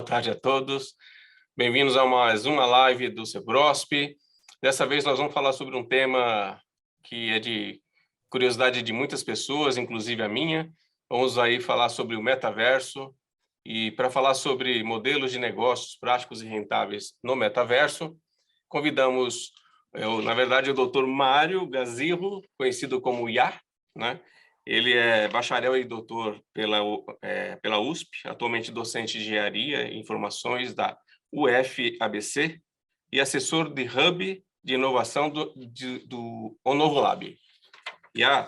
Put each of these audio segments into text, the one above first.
tarde a todos. Bem-vindos a mais uma live do Cebrosp. Dessa vez nós vamos falar sobre um tema que é de curiosidade de muitas pessoas, inclusive a minha. Vamos aí falar sobre o metaverso. E para falar sobre modelos de negócios práticos e rentáveis no metaverso, convidamos, na verdade, o Dr. Mário Gazirro, conhecido como Iá, né? Ele é bacharel e doutor pela USP, atualmente docente de engenharia e informações da UFABC e assessor de Hub de inovação do Onovolab. Iá,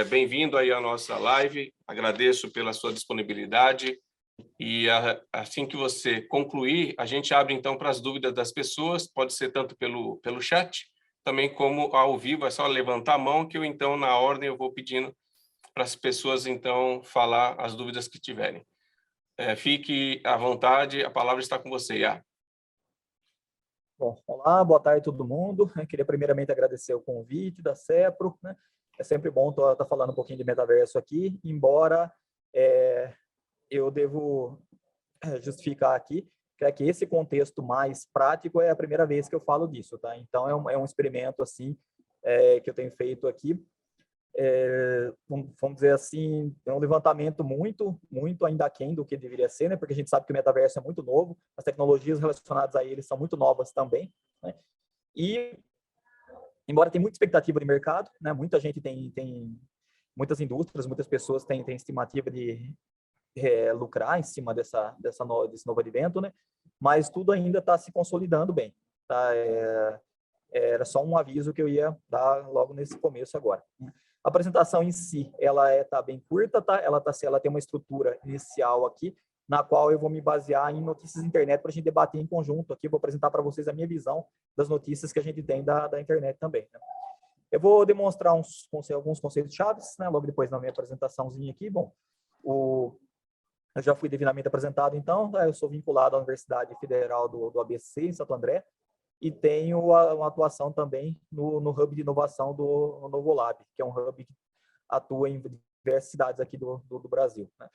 bem-vindo aí à nossa live, agradeço pela sua disponibilidade e assim que você concluir, a gente abre então para as dúvidas das pessoas, pode ser tanto pelo chat, também como ao vivo, é só levantar a mão que eu então na ordem eu vou pedindo para as pessoas então falar as dúvidas que tiverem. Fique à vontade, a palavra está com você, Iá. Bom, olá, boa tarde a todo mundo. Eu queria primeiramente agradecer o convite da CEPRO, né? É sempre bom estar falando um pouquinho de metaverso aqui, embora eu devo justificar aqui que esse contexto mais prático é a primeira vez que eu falo disso, tá? Então, é um experimento, assim, que eu tenho feito aqui. Vamos dizer assim, é um levantamento muito ainda aquém do que deveria ser, né? Porque a gente sabe que o metaverso é muito novo, as tecnologias relacionadas a ele são muito novas também, né? E, embora tenha muita expectativa de mercado, né? Muita gente tem muitas indústrias, muitas pessoas têm estimativa de lucrar em cima desse novo advento, né? Mas tudo ainda está se consolidando bem, tá? Era só um aviso que eu ia dar logo nesse começo agora. A apresentação em si, ela tá bem curta, tá? Ela tem uma estrutura inicial aqui, na qual eu vou me basear em notícias da internet para a gente debater em conjunto aqui. Vou apresentar para vocês a minha visão das notícias que a gente tem da internet também, né? Eu vou demonstrar alguns conceitos chaves, né? Logo depois na minha apresentaçãozinha aqui. Bom, eu já fui devidamente apresentado, então, eu sou vinculado à Universidade Federal do ABC, em Santo André, e tenho uma atuação também no Hub de Inovação do Novolab, que é um hub que atua em diversas cidades aqui do Brasil, né?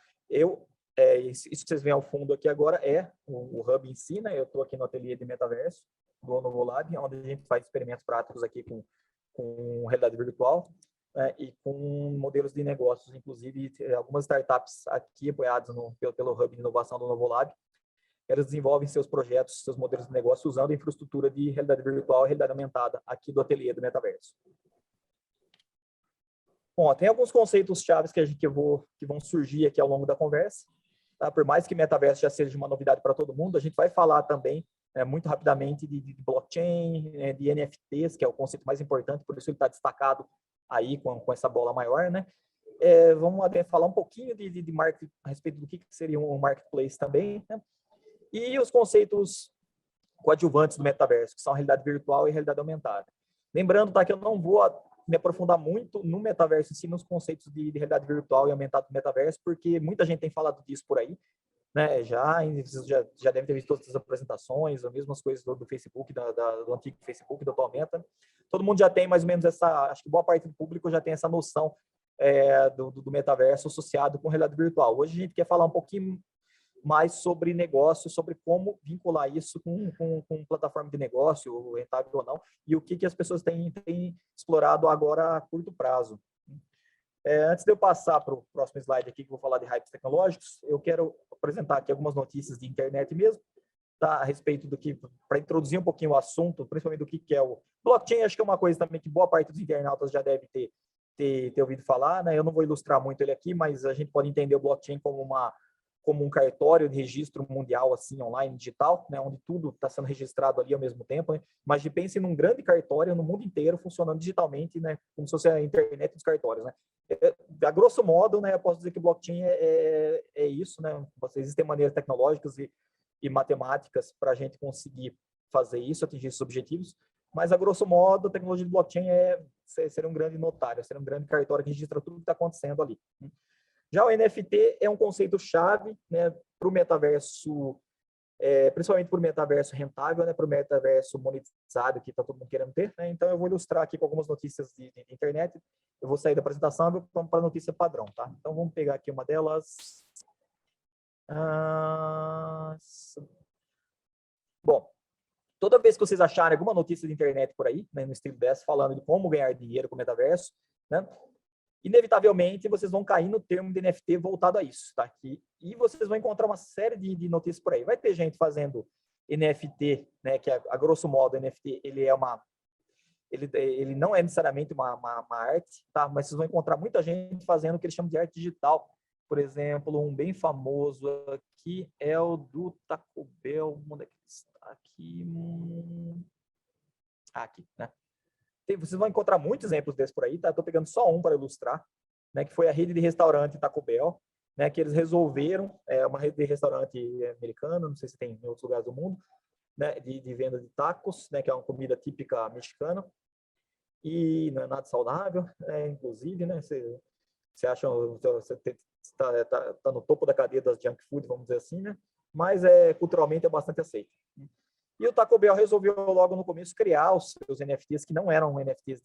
Isso que vocês veem ao fundo aqui agora é o Hub em si, né? Eu estou aqui no ateliê de metaverso do Novolab, onde a gente faz experimentos práticos aqui com realidade virtual, e com modelos de negócios, inclusive algumas startups aqui apoiadas pelo Hub de Inovação do Novolab, elas desenvolvem seus projetos, seus modelos de negócio usando a infraestrutura de realidade virtual e realidade aumentada aqui do ateliê do metaverso. Bom, tem alguns conceitos chaves que vão surgir aqui ao longo da conversa, tá? Por mais que metaverso já seja uma novidade para todo mundo, a gente vai falar também muito rapidamente de blockchain, de NFTs, que é o conceito mais importante, por isso ele está destacado aí com essa bola maior, né? Vamos falar um pouquinho de marketing, a respeito do que seria um marketplace também, né? E os conceitos coadjuvantes do metaverso, que são a realidade virtual e a realidade aumentada. Lembrando, tá, que eu não vou me aprofundar muito no metaverso em si, nos conceitos de realidade virtual e aumentada do metaverso, porque muita gente tem falado disso por aí, né? Já deve ter visto todas as apresentações, as mesmas coisas do Facebook, do antigo Facebook, do atual Meta. Todo mundo já tem mais ou menos acho que boa parte do público já tem essa noção do metaverso associado com realidade virtual. Hoje a gente quer falar um pouquinho mais sobre negócio, sobre como vincular isso com plataforma de negócio, rentável ou não, e o que as pessoas têm explorado agora a curto prazo. Antes de eu passar para o próximo slide aqui, que eu vou falar de hypes tecnológicos, eu quero apresentar aqui algumas notícias de internet mesmo, tá, a respeito para introduzir um pouquinho o assunto, principalmente do que é o blockchain. Acho que é uma coisa também que boa parte dos internautas já deve ter ouvido falar, né? Eu não vou ilustrar muito ele aqui, mas a gente pode entender o blockchain como um cartório de registro mundial, assim, online, digital, né, onde tudo está sendo registrado ali ao mesmo tempo, né? Mas pense num grande cartório no mundo inteiro funcionando digitalmente, né, como se fosse a internet dos cartórios, né? A grosso modo, né, eu posso dizer que o blockchain é isso, né? Existem maneiras tecnológicas e matemáticas para a gente conseguir fazer isso, atingir esses objetivos, mas a grosso modo a tecnologia do blockchain ser um grande notário, ser um grande cartório que registra tudo que está acontecendo ali. Já o NFT é um conceito-chave, né, para o metaverso, principalmente para o metaverso rentável, né, para o metaverso monetizado, que está todo mundo querendo ter, né? Então, eu vou ilustrar aqui com algumas notícias de internet. Eu vou sair da apresentação e vamos para a notícia padrão, tá? Então, vamos pegar aqui uma delas. toda vez que vocês acharem alguma notícia de internet por aí, né, no estilo dessa, falando de como ganhar dinheiro com o metaverso, né, inevitavelmente vocês vão cair no termo de NFT voltado a isso, tá? E vocês vão encontrar uma série de notícias por aí. Vai ter gente fazendo NFT, né, que a grosso modo NFT ele não é necessariamente uma arte, tá? Mas vocês vão encontrar muita gente fazendo o que eles chamam de arte digital. Por exemplo, um bem famoso aqui é o do Taco Bell. Onde é que está aqui? Aqui, né? Vocês vão encontrar muitos exemplos desses por aí, tá? Estou pegando só um para ilustrar, né? Que foi a rede de restaurante Taco Bell, né? Que eles resolveram, uma rede de restaurante americana, não sei se tem em outros lugares do mundo, né? De venda de tacos, né? Que é uma comida típica mexicana e não é nada saudável, né? Inclusive, né? Você acha, você está no topo da cadeia das junk food, vamos dizer assim, né? Mas culturalmente é bastante aceito. E o Taco Bell resolveu logo no começo criar os seus NFTs, que não eram NFTs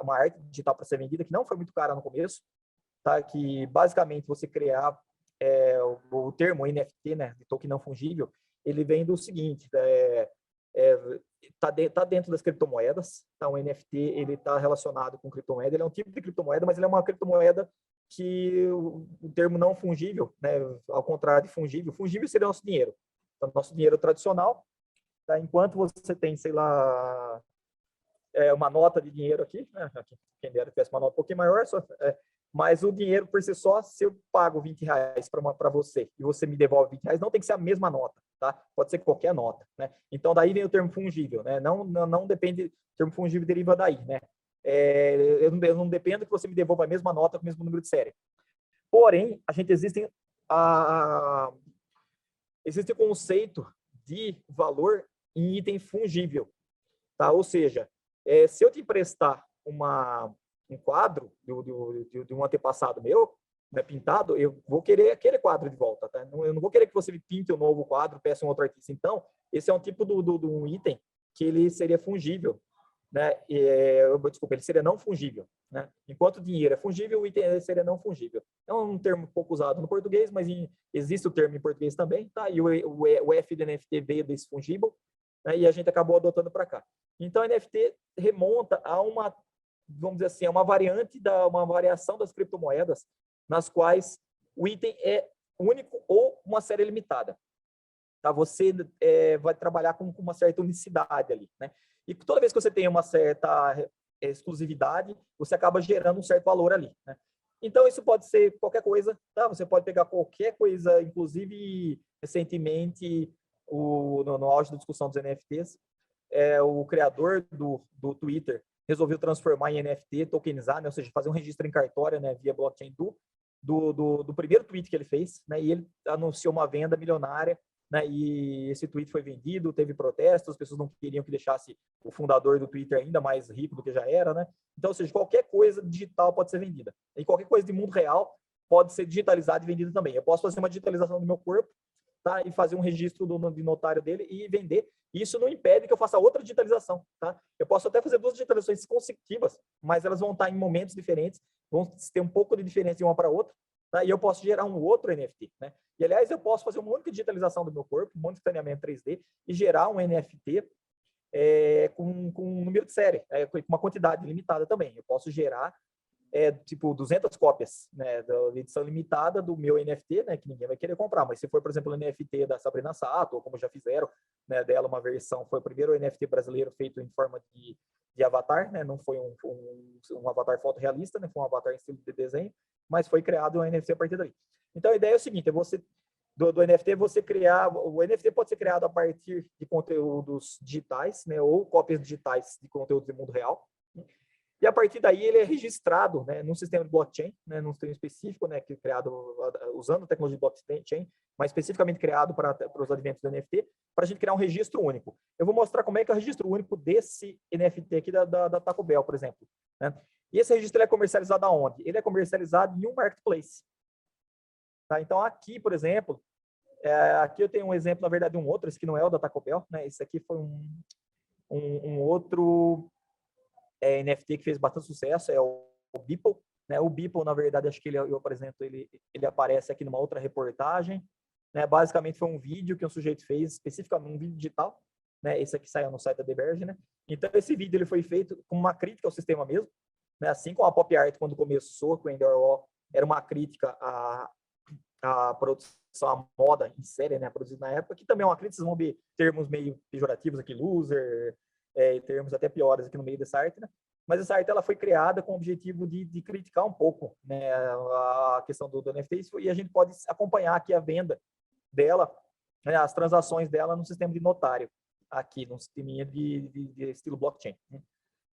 uma arte digital para ser vendida, que não foi muito cara no começo, tá? Que basicamente você criar o termo NFT, né, de token não fungível, ele vem do seguinte, tá dentro das criptomoedas, tá? O NFT ele está relacionado com criptomoeda, ele é um tipo de criptomoeda, mas ele é uma criptomoeda que o termo não fungível, né, ao contrário de fungível seria nosso dinheiro. Então, nosso dinheiro tradicional, tá? Enquanto você tem, sei lá, uma nota de dinheiro aqui, né? Quem dera tivesse uma nota um pouquinho maior, mas o dinheiro por si só, se eu pago R$20 para você e você me devolve R$20, não tem que ser a mesma nota, tá? Pode ser qualquer nota, né? Então daí vem o termo fungível, né? Não depende, o termo fungível deriva daí, né? Eu não dependo que você me devolva a mesma nota com o mesmo número de série. Porém, existe o conceito de valor em item fungível, tá? Ou seja, se eu te emprestar um quadro de um antepassado meu, né, pintado, eu vou querer aquele quadro de volta, tá? Eu não vou querer que você me pinte um novo quadro, peça um outro artista. Então, esse é um tipo de um item que ele seria fungível, né? Desculpa, ele seria não fungível, né? Enquanto o dinheiro é fungível, o item seria não fungível. É um termo pouco usado no português, mas existe o termo em português também, tá? E o F de NFT veio desse fungível, né? E a gente acabou adotando para cá. Então, NFT remonta a vamos dizer assim, uma variação das criptomoedas, nas quais o item é único ou uma série limitada. Tá? Você vai trabalhar com uma certa unicidade ali, né? E toda vez que você tem uma certa exclusividade, você acaba gerando um certo valor ali, né? Então, isso pode ser qualquer coisa, tá? Você pode pegar qualquer coisa, inclusive, recentemente, no auge da discussão dos NFTs, o criador do Twitter resolveu transformar em NFT, tokenizar, né? Ou seja, fazer um registro em cartório, né, via blockchain do primeiro tweet que ele fez, né? E ele anunciou uma venda milionária, né? E esse tweet foi vendido, teve protestos, as pessoas não queriam que deixasse o fundador do Twitter ainda mais rico do que já era, né? Então, ou seja, qualquer coisa digital pode ser vendida. E qualquer coisa de mundo real pode ser digitalizada e vendida também. Eu posso fazer uma digitalização do meu corpo, tá? E fazer um registro de notário dele e vender. Isso não impede que eu faça outra digitalização, tá? Eu posso até fazer duas digitalizações consecutivas, mas elas vão estar em momentos diferentes, vão ter um pouco de diferença de uma para outra, tá? E eu posso gerar um outro NFT, né? E, aliás, eu posso fazer uma única digitalização do meu corpo, um monte de escaneamento 3D e gerar um NFT com um número de série, com uma quantidade limitada também. Eu posso gerar tipo 200 cópias, né, da edição limitada do meu NFT, né, que ninguém vai querer comprar, mas se for, por exemplo, o NFT da Sabrina Sato, ou como já fizeram, né, dela uma versão, foi o primeiro NFT brasileiro feito em forma de avatar, né, não foi um avatar fotorrealista, né, foi um avatar em estilo de desenho, mas foi criado um NFT a partir daí. Então a ideia é o seguinte, do NFT você criar, o NFT pode ser criado a partir de conteúdos digitais, né, ou cópias digitais de conteúdos do mundo real. E a partir daí ele é registrado, né, num sistema de blockchain, né, num sistema específico, né, que é criado usando a tecnologia de blockchain, mas especificamente criado para os adventos do NFT, para a gente criar um registro único. Eu vou mostrar como é que é o registro único desse NFT aqui da Taco Bell, por exemplo, né? E esse registro ele é comercializado aonde? Ele é comercializado em um marketplace. Tá? Então aqui, por exemplo, aqui eu tenho um exemplo, na verdade, de um outro, esse aqui não é o da Taco Bell, né? Esse aqui foi um outro NFT que fez bastante sucesso, é o Beeple, né? O Beeple, na verdade, acho que eu apresento ele aparece aqui numa outra reportagem, né? Basicamente foi um vídeo que um sujeito fez, especificamente um vídeo digital, né? Esse aqui saiu no site da The Verge, né? Então, esse vídeo ele foi feito com uma crítica ao sistema mesmo, né? Assim como a Pop Art, quando começou com o Andy Warhol, era uma crítica à produção, à moda em série, né? Produzida na época, que também é uma crítica, vocês vão ver termos meio pejorativos aqui, loser, termos até piores aqui no meio dessa arte, né? Mas essa arte ela foi criada com o objetivo de criticar um pouco, né, a questão do NFT, e a gente pode acompanhar aqui a venda dela, né, as transações dela no sistema de notário, aqui no sisteminha de estilo blockchain.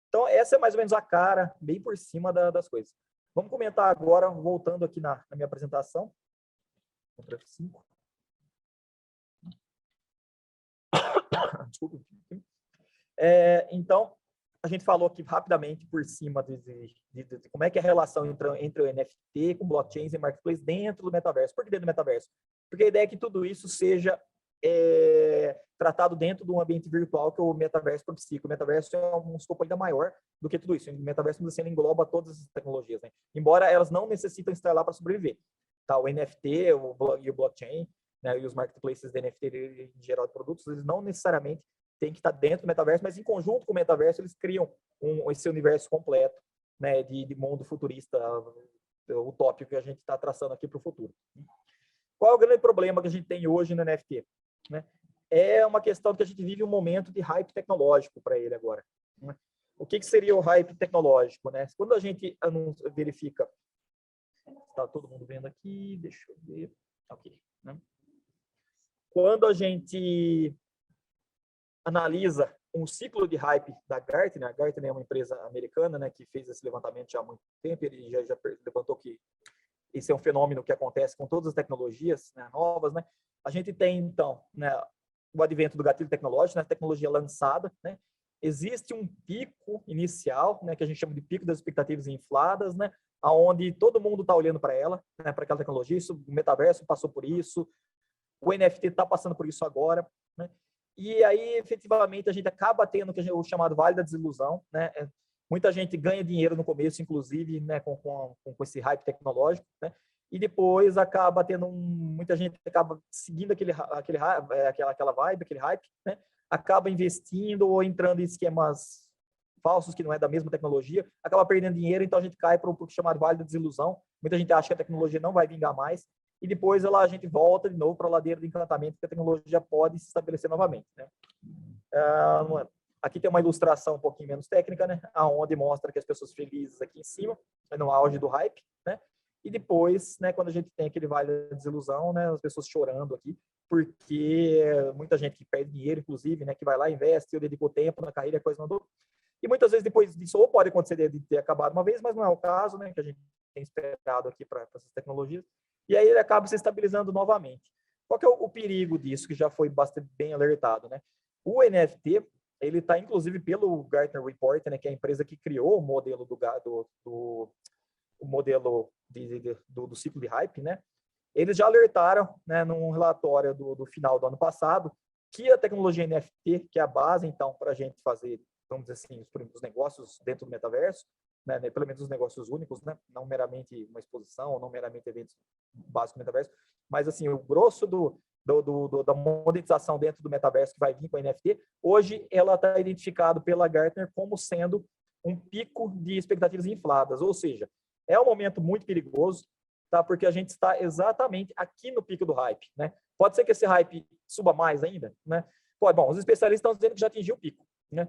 Então, essa é mais ou menos a cara, bem por cima das coisas. Vamos comentar agora, voltando aqui na minha apresentação. Ctrl F5. Desculpa. Então, a gente falou aqui rapidamente por cima de como é que é a relação entre o NFT com blockchains e marketplace dentro do metaverso. Por que dentro do metaverso? Porque a ideia é que tudo isso seja tratado dentro de um ambiente virtual que o metaverso propicia. O metaverso é um escopo ainda maior do que tudo isso. O metaverso engloba todas as tecnologias, né? Embora elas não necessitem estar lá para sobreviver. Tá? O NFT e o blockchain, né, e os marketplaces de NFT em geral de produtos, eles não necessariamente têm que estar dentro do metaverso, mas em conjunto com o metaverso eles criam esse universo completo, né, de mundo futurista, utópico que a gente está traçando aqui para o futuro. Qual é o grande problema que a gente tem hoje no NFT? Né? É uma questão que a gente vive um momento de hype tecnológico para ele agora. Né? O que seria o hype tecnológico? Né? Quando a gente verifica, está todo mundo vendo aqui, deixa eu ver, ok. Né? Quando a gente analisa um ciclo de hype da Gartner, a Gartner é uma empresa americana, né, que fez esse levantamento já há muito tempo, ele já levantou que esse é um fenômeno que acontece com todas as tecnologias, né, novas, né? A gente tem, então, né, o advento do gatilho tecnológico, né, tecnologia lançada, né? Existe um pico inicial, né, que a gente chama de pico das expectativas infladas, né, aonde todo mundo está olhando para ela, né, para aquela tecnologia. Isso, o metaverso passou por isso, o NFT está passando por isso agora, né? E aí, efetivamente, a gente acaba tendo o chamado vale da desilusão, né? Muita gente ganha dinheiro no começo, inclusive, né, com esse hype tecnológico, né? E depois acaba tendo muita gente acaba seguindo aquela vibe, aquele hype, né? Acaba investindo ou entrando em esquemas falsos que não é da mesma tecnologia, acaba perdendo dinheiro, então a gente cai para o chamado vale da desilusão. Muita gente acha que a tecnologia não vai vingar mais, e depois a gente volta de novo para a ladeira do encantamento, que a tecnologia pode se estabelecer novamente. Né? Aqui tem uma ilustração um pouquinho menos técnica, né? Onde mostra que as pessoas felizes aqui em cima, no auge do hype, né? E depois, né, quando a gente tem aquele vale da desilusão, né, as pessoas chorando aqui, porque muita gente que perde dinheiro, inclusive, né, que vai lá, investe, eu dedico tempo na carreira, a coisa não andou. E muitas vezes depois disso, ou pode acontecer de ter acabado uma vez, mas não é o caso, né, que a gente tem esperado aqui para essas tecnologias. E aí ele acaba se estabilizando novamente. Qual que é o perigo disso, que já foi bastante bem alertado, né? O NFT, ele está, inclusive, pelo Gartner Report, né, que é a empresa que criou o modelo do ciclo de hype, né? Eles já alertaram, né, num relatório do final do ano passado, que a tecnologia NFT, que é a base, então, para a gente fazer, vamos dizer assim, os negócios dentro do metaverso, né, pelo menos os negócios únicos, né, não meramente uma exposição, não meramente eventos básicos do metaverso, mas assim, o grosso da monetização dentro do metaverso que vai vir com a NFT, hoje ela está identificado pela Gartner como sendo um pico de expectativas infladas, ou seja, é um momento muito perigoso, tá? Porque a gente está exatamente aqui no pico do hype, né? Pode ser que esse hype suba mais ainda, né? Pode, bom, os especialistas estão dizendo que já atingiu o pico, né?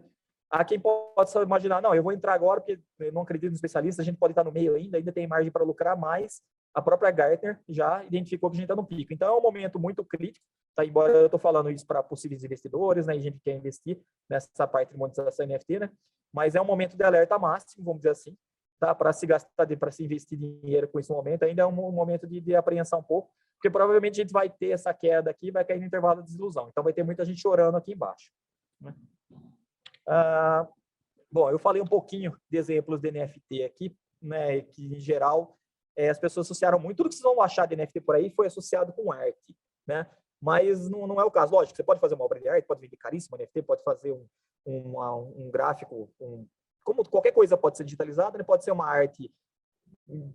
Há quem pode só imaginar, não, eu vou entrar agora porque eu não acredito nos especialistas, a gente pode estar no meio ainda tem margem para lucrar, mas a própria Gartner já identificou que a gente está no pico. Então, é um momento muito crítico, tá? Embora eu estou falando isso para possíveis investidores, né, e gente que quer investir nessa parte de monetização NFT, né, mas é um momento de alerta máximo, vamos dizer assim, tá? Para se gastar, para se investir dinheiro com esse momento, ainda é um momento de apreensão um pouco, porque provavelmente a gente vai ter essa queda aqui, vai cair no intervalo de desilusão. Então, vai ter muita gente chorando aqui embaixo. Né? Bom, eu falei um pouquinho de exemplos de NFT aqui, né, que em geral as pessoas associaram muito. Tudo que vocês vão achar de NFT por aí foi associado com arte, né? Mas não é o caso. Lógico, você pode fazer uma obra de arte, pode vender caríssimo NFT, pode fazer um gráfico, como qualquer coisa pode ser digitalizada, né? Pode ser uma arte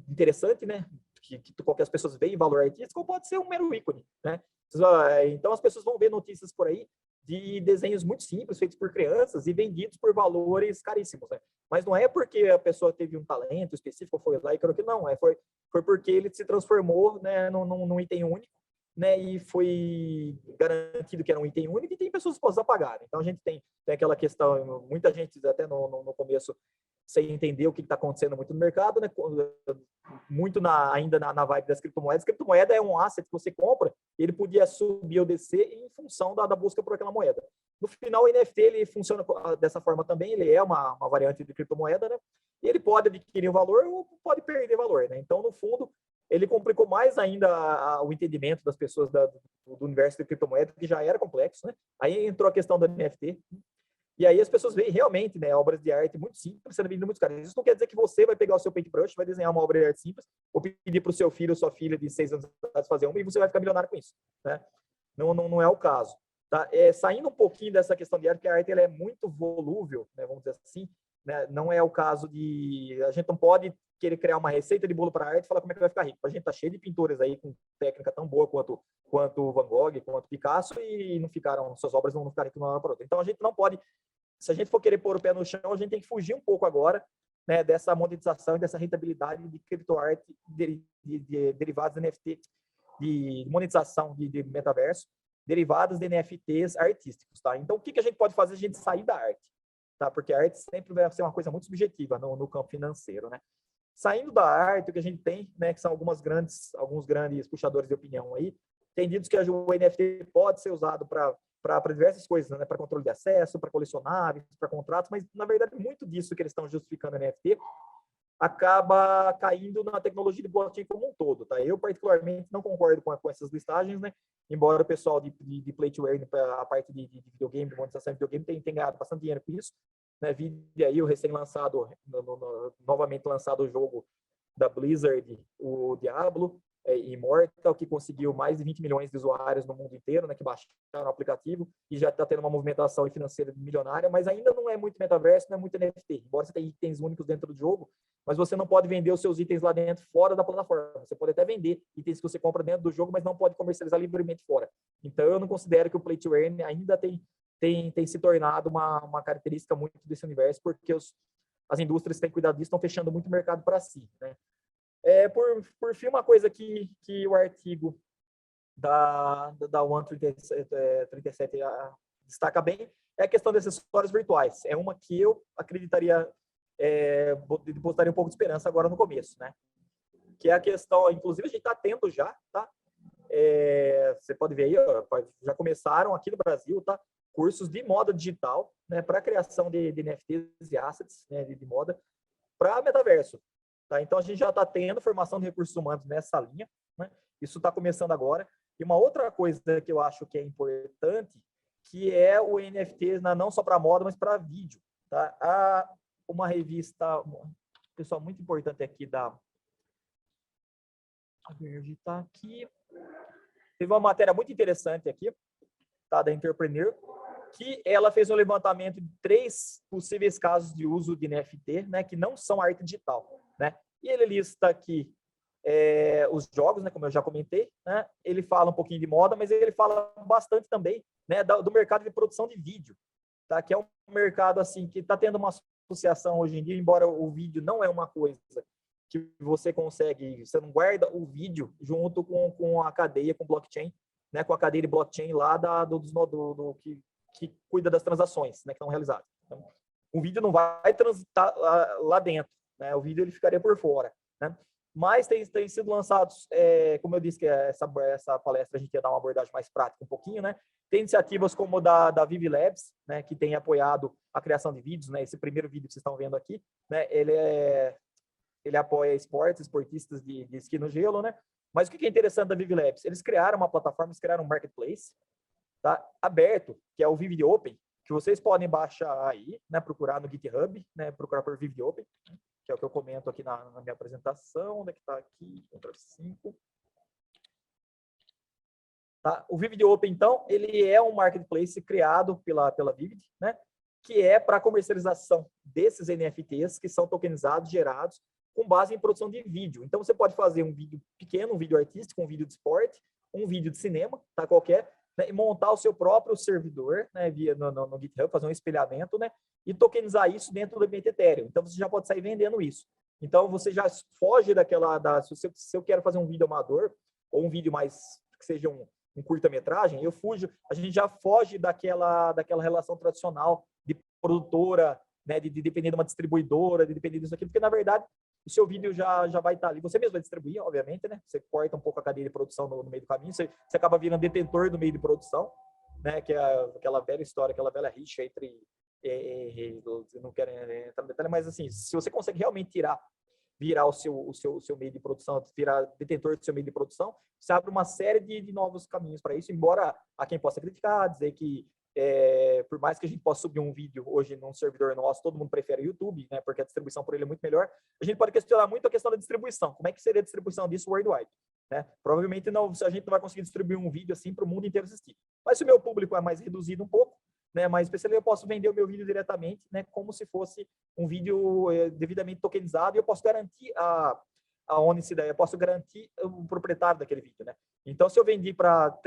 interessante, né? Que qualquer pessoas veem valor artístico, ou pode ser um mero ícone, né? Então as pessoas vão ver notícias por aí de desenhos muito simples, feitos por crianças e vendidos por valores caríssimos, né? Mas não é porque a pessoa teve um talento específico, foi lá e criou que não, foi porque ele se transformou, né, num item único, né, e foi garantido que era um item único e tem pessoas dispostas a pagar. Então a gente tem aquela questão, muita gente até no começo sem entender o que está acontecendo muito no mercado, né? Muito ainda na vibe das criptomoedas. Criptomoeda é um asset que você compra, ele podia subir ou descer em função da busca por aquela moeda. No final, o NFT ele funciona dessa forma também, ele é uma variante de criptomoeda, né? E ele pode adquirir um valor ou pode perder valor, né? Então, no fundo, ele complicou mais ainda o entendimento das pessoas do universo de criptomoeda, que já era complexo, né? Aí entrou a questão do NFT, e aí as pessoas veem realmente, né, obras de arte muito simples sendo vendidas muito caras. Isso não quer dizer que você vai pegar o seu paintbrush, vai desenhar uma obra de arte simples, ou pedir para o seu filho ou sua filha de 6 anos de idade fazer uma e você vai ficar milionário com isso, né? Não é o caso. Tá? Saindo um pouquinho dessa questão de arte, porque a arte ela é muito volúvel, né, vamos dizer assim, né? Não é o caso de... A gente não pode querer criar uma receita de bolo para arte e falar como é que vai ficar rico. A gente tá cheio de pintores aí com técnica tão boa quanto Van Gogh, quanto Picasso, e não ficaram, suas obras não ficaram de uma hora para outra. Então a gente não pode, se a gente for querer pôr o pé no chão, a gente tem que fugir um pouco agora, né, dessa monetização e dessa rentabilidade de criptoarte, derivados de NFT, de monetização de metaverso, derivados de NFTs artísticos, tá? Então, o que a gente pode fazer? A gente sair da arte, tá? Porque a arte sempre vai ser uma coisa muito subjetiva no campo financeiro, né? Saindo da arte, o que a gente tem, né, que são alguns grandes puxadores de opinião aí, tem dito que o NFT pode ser usado para diversas coisas, né? Para controle de acesso, para colecionáveis, para contratos, mas, na verdade, muito disso que eles estão justificando no NFT acaba caindo na tecnologia de blockchain como um todo, tá? Eu, particularmente, não concordo com essas listagens, né? Embora o pessoal de Play to Earn, a parte de videogame, de monetização de videogame, tem ganhado bastante dinheiro com isso, né? Vi aí o recém-lançado, novamente lançado o jogo da Blizzard, o Diablo, Immortal, que conseguiu mais de 20 milhões de usuários no mundo inteiro, né, que baixaram o aplicativo e já está tendo uma movimentação financeira milionária, mas ainda não é muito metaverso, não é muito NFT. Embora você tenha itens únicos dentro do jogo, mas você não pode vender os seus itens lá dentro, fora da plataforma. Você pode até vender itens que você compra dentro do jogo, mas não pode comercializar livremente fora. Então, eu não considero que o Play to Earn ainda tem se tornado uma característica muito desse universo, porque as indústrias que têm cuidado disso estão fechando muito o mercado para si, né? Por fim, uma coisa que o artigo da One 37 destaca bem é a questão desses acessórios virtuais. É uma que eu acreditaria, depositaria um pouco de esperança agora no começo, né? Que é a questão, inclusive a gente está tendo já, tá? Você pode ver aí, ó, já começaram aqui no Brasil, tá? Cursos de moda digital, né? Para a criação de NFTs e assets, né? De moda para metaverso. Tá? Então, a gente já está tendo formação de recursos humanos nessa linha, né? Isso está começando agora. E uma outra coisa que eu acho que é importante, que é o NFT não só para moda, mas para vídeo. Tá? Há uma revista, pessoal, muito importante aqui a Verge está aqui. Teve uma matéria muito interessante aqui, tá? Da Entrepreneur, que ela fez um levantamento de 3 possíveis casos de uso de NFT, né, que não são arte digital, né? E ele lista aqui os jogos, né, como eu já comentei, né? Ele fala um pouquinho de moda, mas ele fala bastante também, né, do mercado de produção de vídeo, tá? Que é um mercado assim que está tendo uma associação hoje em dia, embora o vídeo não é uma coisa que você consegue, você não guarda o vídeo junto com a cadeia, com blockchain, né, com a cadeia de blockchain lá do que cuida das transações, né, que estão realizadas. Então, o vídeo não vai transitar lá dentro, né? O vídeo ele ficaria por fora, né? Mas tem sido lançados, como eu disse que essa palestra a gente ia dar uma abordagem mais prática um pouquinho, né? Tem iniciativas como da Vivi Labs, né, que tem apoiado a criação de vídeos, né? Esse primeiro vídeo que vocês estão vendo aqui, né? Ele apoia esportistas de esqui no gelo, né? Mas o que é interessante da Vivi Labs? Eles criaram uma plataforma, eles criaram um marketplace, tá? Aberto, que é o Vivid Open, que vocês podem baixar aí, né? Procurar no GitHub, né? Procurar por Vivid Open, que é o que eu comento aqui na minha apresentação. Onde é que está aqui? Ctrl 5. Tá? O Vivid Open, então, ele é um marketplace criado pela Vivid, né? Que é para comercialização desses NFTs que são tokenizados, gerados com base em produção de vídeo. Então, você pode fazer um vídeo pequeno, um vídeo artístico, um vídeo de esporte, um vídeo de cinema, tá? Qualquer, né, e montar o seu próprio servidor, né, via no GitHub, fazer um espelhamento, né, e tokenizar isso dentro do ambiente Ethereum. Então, você já pode sair vendendo isso. Então, você já foge se eu quero fazer um vídeo amador, ou um vídeo mais, que seja um curta-metragem, a gente já foge daquela relação tradicional de produtora, né, de depender de uma distribuidora, de depender disso aqui, porque, na verdade, o seu vídeo já vai estar ali. Você mesmo vai distribuir, obviamente, né? Você corta um pouco a cadeia de produção no meio do caminho, você acaba virando detentor do meio de produção, né? Que é aquela velha história, aquela velha rixa entre... não quero entrar no detalhe, mas, assim, se você consegue realmente virar o seu meio de produção, virar detentor do seu meio de produção, você abre uma série de novos caminhos para isso, embora há quem possa criticar, dizer que por mais que a gente possa subir um vídeo hoje num servidor nosso, todo mundo prefere o YouTube, né, porque a distribuição por ele é muito melhor, a gente pode questionar muito a questão da distribuição, como é que seria a distribuição disso worldwide, né? Provavelmente não, a gente não vai conseguir distribuir um vídeo assim para o mundo inteiro assistir, mas se o meu público é mais reduzido um pouco, né, mais especial, eu posso vender o meu vídeo diretamente, né, como se fosse um vídeo devidamente tokenizado, e eu posso garantir a honestidade, eu posso garantir o proprietário daquele vídeo, né? Então, se eu vendi para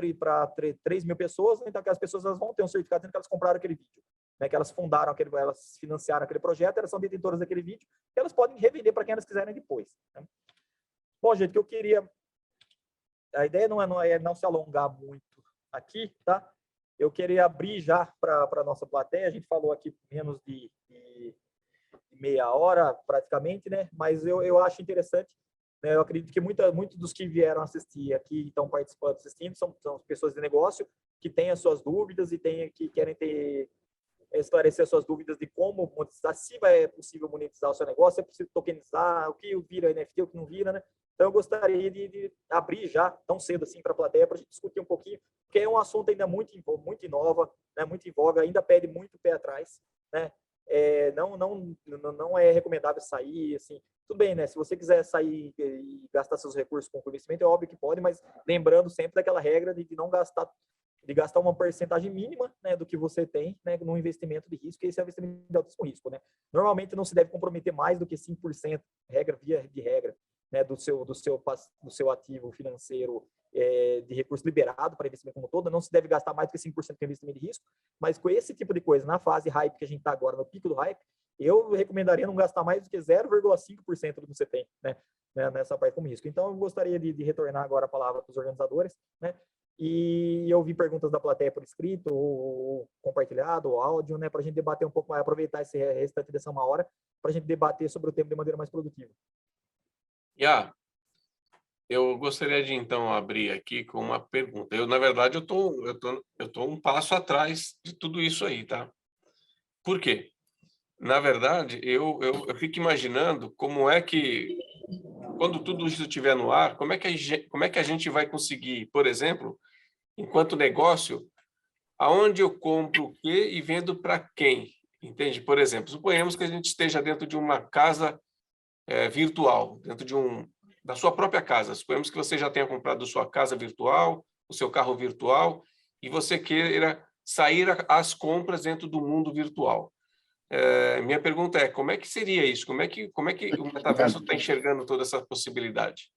3 mil pessoas, então aquelas pessoas elas vão ter um certificado dizendo que elas compraram aquele vídeo, né, que elas fundaram elas financiaram aquele projeto, elas são detentoras daquele vídeo, e elas podem revender para quem elas quiserem depois, né? Bom, gente, que eu queria... A ideia não é não se alongar muito aqui, tá? Eu queria abrir já para a nossa plateia. A gente falou aqui menos de meia hora, praticamente, né? Mas eu acho interessante, né? Eu acredito que muitos dos que vieram assistir aqui, estão participando, assistindo, são pessoas de negócio que têm as suas dúvidas e que querem esclarecer as suas dúvidas de como monetizar, se é possível monetizar o seu negócio, se é possível tokenizar, o que vira NFT, o que não vira, né? Então, eu gostaria de abrir já, tão cedo assim, para a plateia, para a gente discutir um pouquinho, porque é um assunto ainda muito inova, né, muito em voga, ainda pede muito pé atrás, né? Não é recomendável sair, assim, tudo bem, né? Se você quiser sair e gastar seus recursos com conhecimento, é óbvio que pode, mas lembrando sempre daquela regra de não gastar, de gastar uma porcentagem mínima, né, do que você tem, né, no investimento de risco, e esse é o investimento de altíssimo risco, né? Normalmente não se deve comprometer mais do que 5%, via de regra, né, do seu ativo financeiro de recurso liberado para investimento como todo, não se deve gastar mais do que 5% com investimento de risco, mas com esse tipo de coisa, na fase hype que a gente está agora, no pico do hype, eu recomendaria não gastar mais do que 0,5% do que você tem, né, nessa parte como risco. Então, eu gostaria de retornar agora a palavra para os organizadores, né, e ouvir perguntas da plateia por escrito, ou compartilhado, ou áudio, né, para a gente debater um pouco mais, aproveitar esse restante dessa uma hora, para a gente debater sobre o tema de maneira mais produtiva. Eu gostaria de, então, abrir aqui com uma pergunta. Na verdade, eu tô um passo atrás de tudo isso aí, tá? Por quê? Na verdade, eu fico imaginando como é que, quando tudo isso estiver no ar, como é que a gente vai conseguir, por exemplo, enquanto negócio, aonde eu compro o quê e vendo para quem? Entende? Por exemplo, suponhamos que a gente esteja dentro de uma casa virtual, dentro da sua própria casa. Suponhamos que você já tenha comprado sua casa virtual, o seu carro virtual, e você queira sair às compras dentro do mundo virtual. Minha pergunta é, como é que seria isso? Como é que o metaverso está enxergando toda essa possibilidade?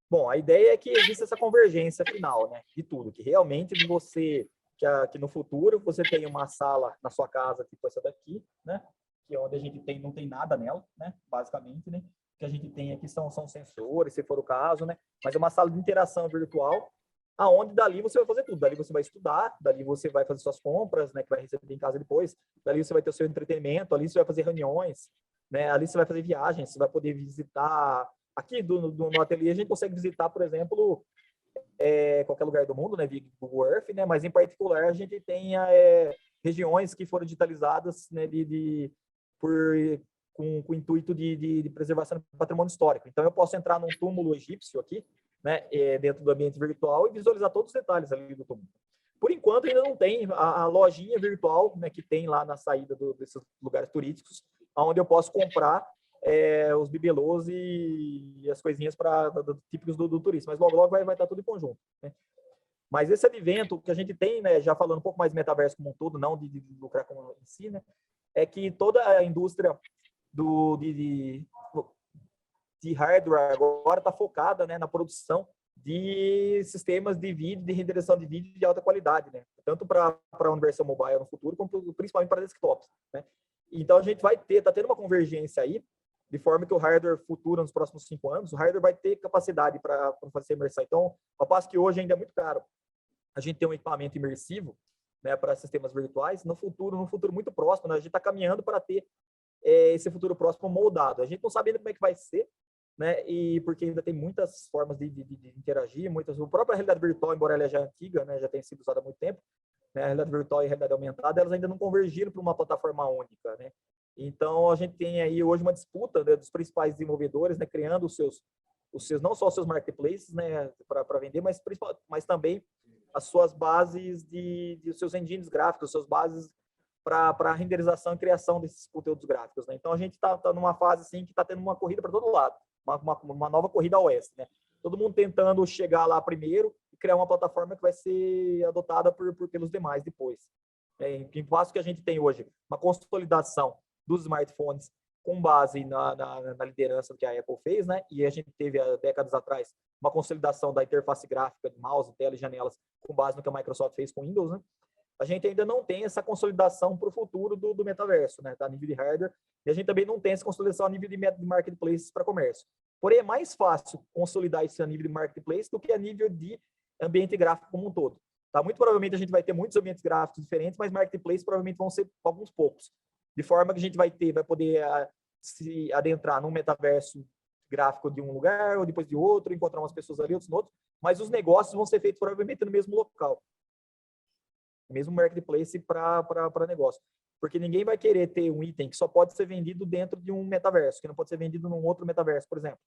Bom, a ideia é que exista essa convergência final, né, de tudo, que realmente que no futuro você tenha uma sala na sua casa, tipo essa daqui, né, que é onde a gente não tem nada nela, né, basicamente, né, que a gente tem aqui são sensores, se for o caso, né, mas é uma sala de interação virtual, aonde dali você vai fazer tudo, dali você vai estudar, dali você vai fazer suas compras, né, que vai receber em casa depois, dali você vai ter o seu entretenimento, ali você vai fazer reuniões, né, ali você vai fazer viagens, você vai poder visitar. Aqui no ateliê a gente consegue visitar, por exemplo, qualquer lugar do mundo, né, via Google Earth, né, mas em particular a gente tem regiões que foram digitalizadas, né, com o intuito de preservação do patrimônio histórico. Então eu posso entrar num túmulo egípcio aqui, né, dentro do ambiente virtual e visualizar todos os detalhes ali do túmulo. Por enquanto ainda não tem a lojinha virtual, né, que tem lá na saída desses lugares turísticos, onde eu posso comprar os bibelôs e as coisinhas típicos do turismo, mas logo vai estar tudo em conjunto, né? Mas esse advento que a gente tem, né, já falando um pouco mais de metaverso como um todo, não de lucrar com em si, né, é que toda a indústria de hardware agora está focada, né, na produção de sistemas de vídeo, de renderização de vídeo de alta qualidade, né? Tanto para a versão mobile no futuro, como principalmente para desktops, né? Então, a gente está tendo uma convergência aí, de forma que o hardware futuro, nos próximos 5 anos, o hardware vai ter capacidade para fazer imersão. Então, ao passo que hoje ainda é muito caro a gente ter um equipamento imersivo, né, para sistemas virtuais, no futuro muito próximo, né, a gente está caminhando para ter esse futuro próximo moldado. A gente não sabe ainda como é que vai ser, né, e porque ainda tem muitas formas de interagir, a própria realidade virtual, embora ela já é antiga, né, já tenha sido usada há muito tempo, né, a realidade virtual e a realidade aumentada, elas ainda não convergiram para uma plataforma única, né. Então, a gente tem aí hoje uma disputa, né, dos principais desenvolvedores, né, criando os seus não só os seus marketplaces, né, para vender, mas também as suas bases de seus engines gráficos, suas bases para renderização e criação desses conteúdos gráficos, né? Então, a gente está numa fase assim que está tendo uma corrida para todo lado, uma nova corrida ao oeste, né? Todo mundo tentando chegar lá primeiro e criar uma plataforma que vai ser adotada pelos demais depois. Em passo que a gente tem hoje uma consolidação dos smartphones com base na liderança que a Apple fez, né? E a gente teve, há décadas atrás, uma consolidação da interface gráfica de mouse, tela e janelas com base no que a Microsoft fez com Windows, né? A gente ainda não tem essa consolidação para o futuro do metaverso, né? A nível de hardware, e a gente também não tem essa consolidação a nível de marketplaces para comércio. Porém, é mais fácil consolidar isso a nível de marketplace do que a nível de ambiente gráfico como um todo. Tá? Muito provavelmente a gente vai ter muitos ambientes gráficos diferentes, mas marketplaces provavelmente vão ser alguns poucos. De forma que a gente vai poder se adentrar num metaverso gráfico de um lugar, ou depois de outro, encontrar umas pessoas ali, outros no outro, mas os negócios vão ser feitos provavelmente no mesmo local. Mesmo marketplace para negócio. Porque ninguém vai querer ter um item que só pode ser vendido dentro de um metaverso, que não pode ser vendido num outro metaverso, por exemplo.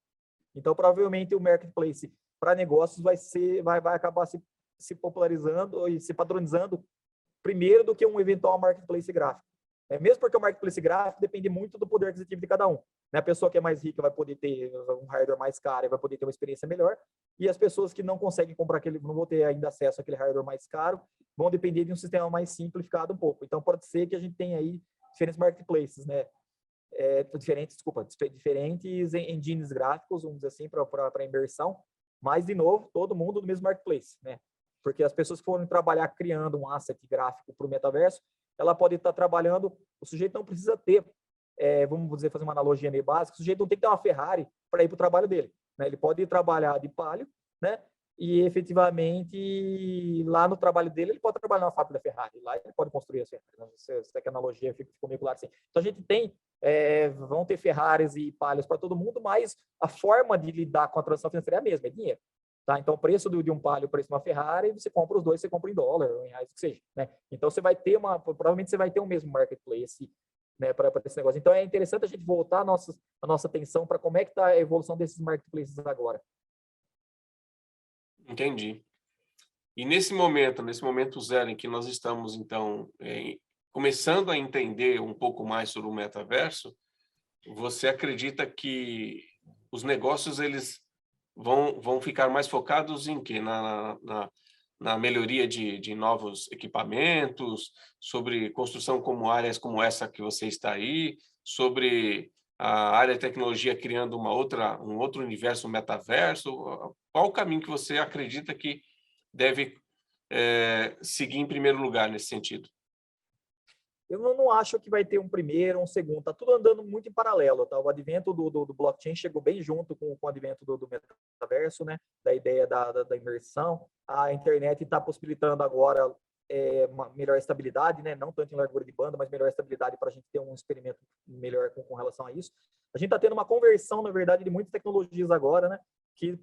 Então, provavelmente, o marketplace para negócios vai acabar se popularizando e se padronizando primeiro do que um eventual marketplace gráfico. Mesmo porque o marketplace gráfico depende muito do poder aquisitivo de cada um. A pessoa que é mais rica vai poder ter um hardware mais caro e vai poder ter uma experiência melhor, e as pessoas que não conseguem comprar não vão ter ainda acesso àquele hardware mais caro, vão depender de um sistema mais simplificado um pouco. Então, pode ser que a gente tenha aí diferentes marketplaces, né? Diferentes engines gráficos, vamos dizer assim, para imersão, mas, de novo, todo mundo no mesmo marketplace, né? Porque as pessoas que forem trabalhar criando um asset gráfico para o metaverso, ela pode estar trabalhando, o sujeito não precisa ter, vamos dizer, fazer uma analogia meio básica, o sujeito não tem que ter uma Ferrari para ir para o trabalho dele, né? Ele pode trabalhar de Palio, né? E, efetivamente, lá no trabalho dele, ele pode trabalhar na fábrica da Ferrari, lá ele pode construir a Ferrari. Se é que a analogia ficou meio claro assim. Então, a gente tem, vão ter Ferraris e Palios para todo mundo, mas a forma de lidar com a transação financeira é a mesma, é dinheiro. Tá? Então, o preço de um Palio, o preço de uma Ferrari, você compra os dois, você compra em dólar, ou em reais, o que seja, né? Então, provavelmente você vai ter o mesmo marketplace, né, para esse negócio. Então, é interessante a gente voltar a nossa atenção para como é que está a evolução desses marketplaces agora. Entendi. E nesse momento zero em que nós estamos, então, começando a entender um pouco mais sobre o metaverso, você acredita que os negócios eles vão ficar mais focados em quê? Na melhoria de novos equipamentos, sobre construção como áreas como essa que você está aí, sobre a área de tecnologia criando um outro universo, um metaverso? Qual o caminho que você acredita que deve seguir em primeiro lugar nesse sentido? Eu não acho que vai ter um primeiro, um segundo. Está tudo andando muito em paralelo. Tá? O advento do blockchain chegou bem junto com o advento do metaverso, né? Da ideia da imersão. A internet está possibilitando agora uma melhor estabilidade, né? Não tanto em largura de banda, mas melhor estabilidade para a gente ter um experimento melhor com relação a isso. A gente está tendo uma conversão, na verdade, de muitas tecnologias agora, né? Que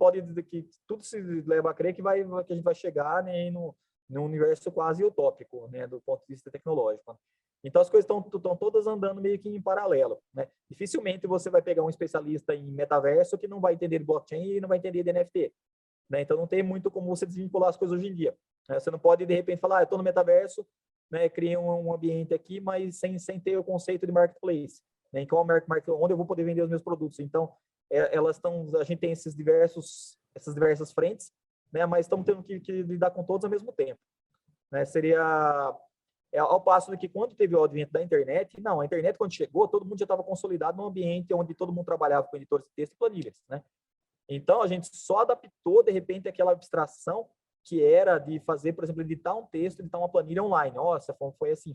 tudo se leva a crer que a gente vai chegar, né, num universo quase utópico, né? Do ponto de vista tecnológico. Então, as coisas estão todas andando meio que em paralelo, né? Dificilmente você vai pegar um especialista em metaverso que não vai entender de blockchain e não vai entender de NFT, né? Então, não tem muito como você desvincular as coisas hoje em dia, né? Você não pode, de repente, falar, eu estou no metaverso, né? Criei um ambiente aqui, mas sem ter o conceito de marketplace, né? Onde eu vou poder vender os meus produtos. Então, a gente tem essas diversas frentes, né? Mas estamos tendo que lidar com todos ao mesmo tempo, né? Ao passo de que quando teve o advento da internet, a internet quando chegou, todo mundo já estava consolidado num ambiente onde todo mundo trabalhava com editores de texto e planilhas, né? Então, a gente só adaptou, de repente, aquela abstração que era de fazer, por exemplo, editar um texto, editar uma planilha online. Nossa, foi assim,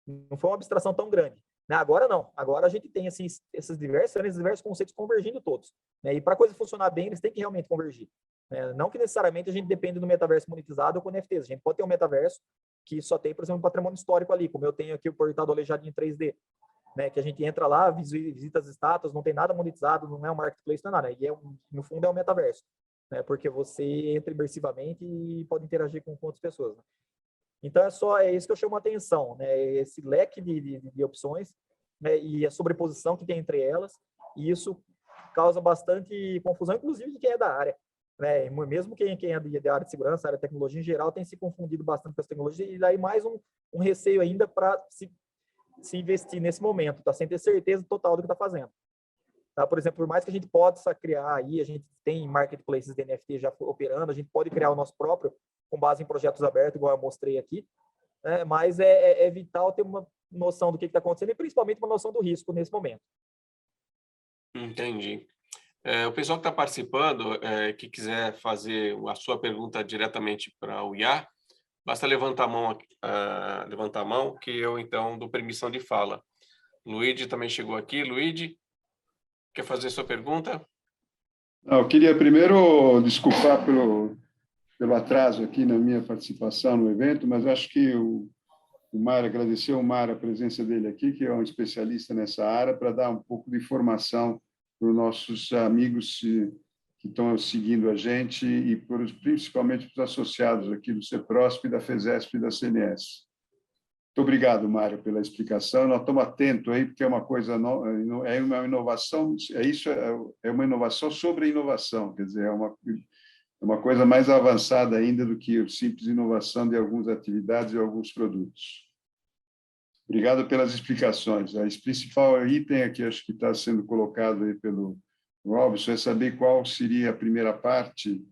não foi uma abstração tão grande. Né? Agora não. Agora a gente tem assim, esses diversos conceitos convergindo todos. Né? E para a coisa funcionar bem, eles têm que realmente convergir. Né? Não que necessariamente a gente depende do metaverso monetizado ou com NFTs. A gente pode ter um metaverso que só tem, por exemplo, um patrimônio histórico ali, como eu tenho aqui o portal do Aleijadinho em 3D. Né, que a gente entra lá, visita as estátuas, não tem nada monetizado, não é um marketplace, não é nada. E no fundo é um metaverso, né, porque você entra imersivamente e pode interagir com outras pessoas. Né? Então é isso que eu chamo a atenção, né, esse leque de opções, né, e a sobreposição que tem entre elas, e isso causa bastante confusão, inclusive de quem é da área. Né, mesmo quem é da área de segurança, área de tecnologia em geral, tem se confundido bastante com as tecnologias, e daí mais um receio ainda para se investir nesse momento, tá? Sem ter certeza total do que está fazendo. Tá? Por exemplo, por mais que a gente possa criar aí, a gente tem marketplaces de NFT já operando, a gente pode criar o nosso próprio com base em projetos abertos, igual eu mostrei aqui, né? Mas é vital ter uma noção do que está acontecendo e principalmente uma noção do risco nesse momento. Entendi. O pessoal que está participando, que quiser fazer a sua pergunta diretamente para o IA, basta levantar a mão, que eu, então, dou permissão de fala. Luigi também chegou aqui. Luigi, quer fazer sua pergunta? Eu queria primeiro desculpar pelo atraso aqui na minha participação no evento, mas acho que o Mário, agradecer ao Mário a presença dele aqui, que é um especialista nessa área, para dar um pouco de informação para os nossos amigos que estão seguindo a gente e principalmente para os associados aqui do CEPROSP, da FESESP e da CNS. Muito obrigado, Mário, pela explicação. Nós estamos atentos aí, porque é uma coisa, é uma inovação, é uma inovação sobre inovação, quer dizer, é uma coisa mais avançada ainda do que a simples inovação de algumas atividades e alguns produtos. Obrigado pelas explicações. O principal item aqui, acho que está sendo colocado aí pelo Robson, é saber qual seria a primeira parte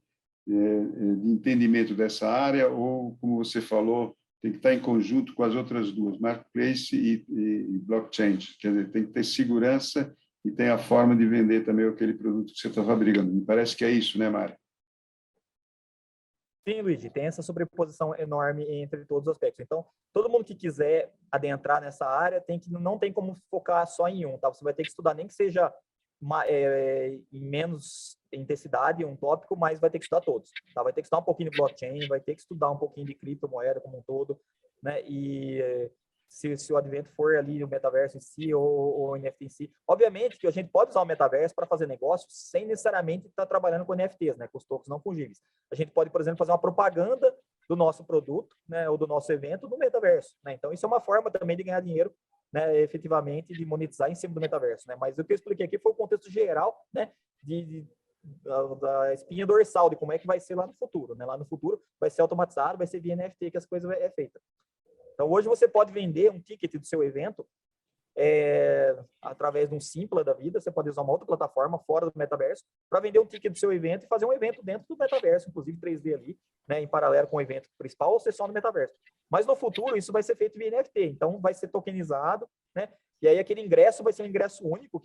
de entendimento dessa área, ou, como você falou, tem que estar em conjunto com as outras duas, marketplace e blockchain. Quer dizer, tem que ter segurança e tem a forma de vender também aquele produto que você está fabricando. Me parece que é isso, né, Mário? Sim, Luigi, tem essa sobreposição enorme entre todos os aspectos. Então, todo mundo que quiser adentrar nessa área não tem como focar só em um, tá? Você vai ter que estudar, nem que seja em menos intensidade, um tópico, mas vai ter que estudar todos. Tá? Vai ter que estudar um pouquinho de blockchain, vai ter que estudar um pouquinho de criptomoeda como um todo, né? E se o advento for ali o metaverso em si ou o NFT em si. Obviamente que a gente pode usar o metaverso para fazer negócio sem necessariamente estar trabalhando com NFTs, né, com os tokens não fungíveis. A gente pode, por exemplo, fazer uma propaganda do nosso produto, né, ou do nosso evento no metaverso. Né? Então, isso é uma forma também de ganhar dinheiro, né, efetivamente, de monetizar em cima do metaverso. Né? Mas o que eu expliquei aqui foi o contexto geral, né, da espinha dorsal, de como é que vai ser lá no futuro. Né? Lá no futuro vai ser automatizado, vai ser via NFT que as coisas é feita. Então, hoje você pode vender um ticket do seu evento através de um Simpla da vida, você pode usar uma outra plataforma fora do metaverso para vender um ticket do seu evento e fazer um evento dentro do metaverso, inclusive 3D ali, né, em paralelo com o evento principal ou ser só no metaverso. Mas no futuro isso vai ser feito via NFT, então vai ser tokenizado, né, e aí aquele ingresso vai ser um ingresso único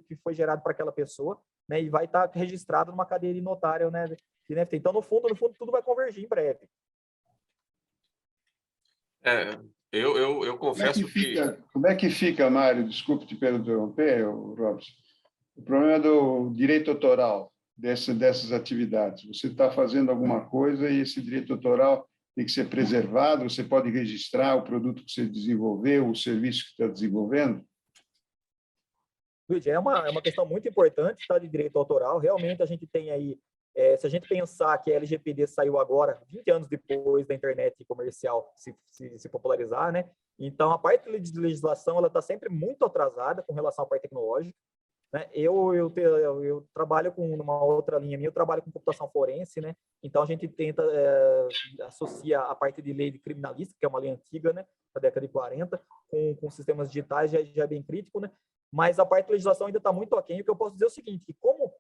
que foi gerado para aquela pessoa, né, e vai estar registrado numa cadeia notária, né, de NFT. Então, no fundo, tudo vai convergir em breve. Eu confesso Como é que fica, Mário? Desculpe te interromper, Robson. O problema do direito autoral dessas atividades. Você está fazendo alguma coisa e esse direito autoral tem que ser preservado, você pode registrar o produto que você desenvolveu, o serviço que está desenvolvendo? Luiz, é uma questão muito importante, tá, de direito autoral. Realmente a gente tem aí, se a gente pensar que a LGPD saiu agora, 20 anos depois da internet comercial se popularizar, né? Então, a parte de legislação ela está sempre muito atrasada com relação à parte tecnológica. Né? Eu trabalho com uma outra linha minha, eu trabalho com computação forense, né? Então a gente tenta associar a parte de lei de criminalística, que é uma lei antiga, né, da década de 40, com sistemas digitais já é bem crítico, né? Mas a parte de legislação ainda está muito aquém. O que eu posso dizer é o seguinte, que como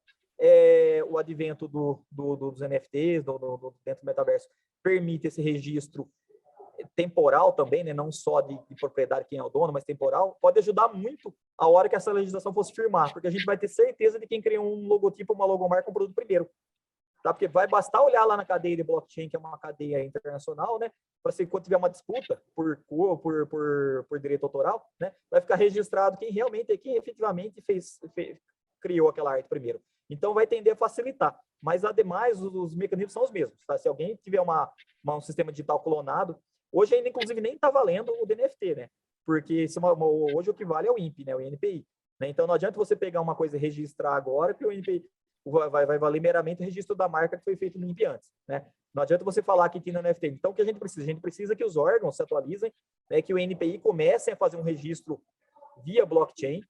o advento dos NFTs, dentro do metaverso, permite esse registro temporal também, né, não só de propriedade quem é o dono, mas temporal, pode ajudar muito a hora que essa legislação fosse firmar, porque a gente vai ter certeza de quem criou um logotipo, uma logomarca, um produto primeiro. Tá? Porque vai bastar olhar lá na cadeia de blockchain, que é uma cadeia internacional, né? Para se quando tiver uma disputa por direito autoral, né? Vai ficar registrado quem efetivamente criou aquela arte primeiro. Então vai tender a facilitar. Mas, ademais, os mecanismos são os mesmos. Tá? Se alguém tiver um sistema digital clonado, hoje ainda, inclusive, nem está valendo o DNFT, né? Porque hoje o que vale é o INPI, né? O INPI. Né? Então não adianta você pegar uma coisa e registrar agora, que o INPI vai valer meramente o registro da marca que foi feito no INPI antes, né? Não adianta você falar que tinha no NFT. Então, o que a gente precisa? A gente precisa que os órgãos se atualizem, né, que o NPI comece a fazer um registro via blockchain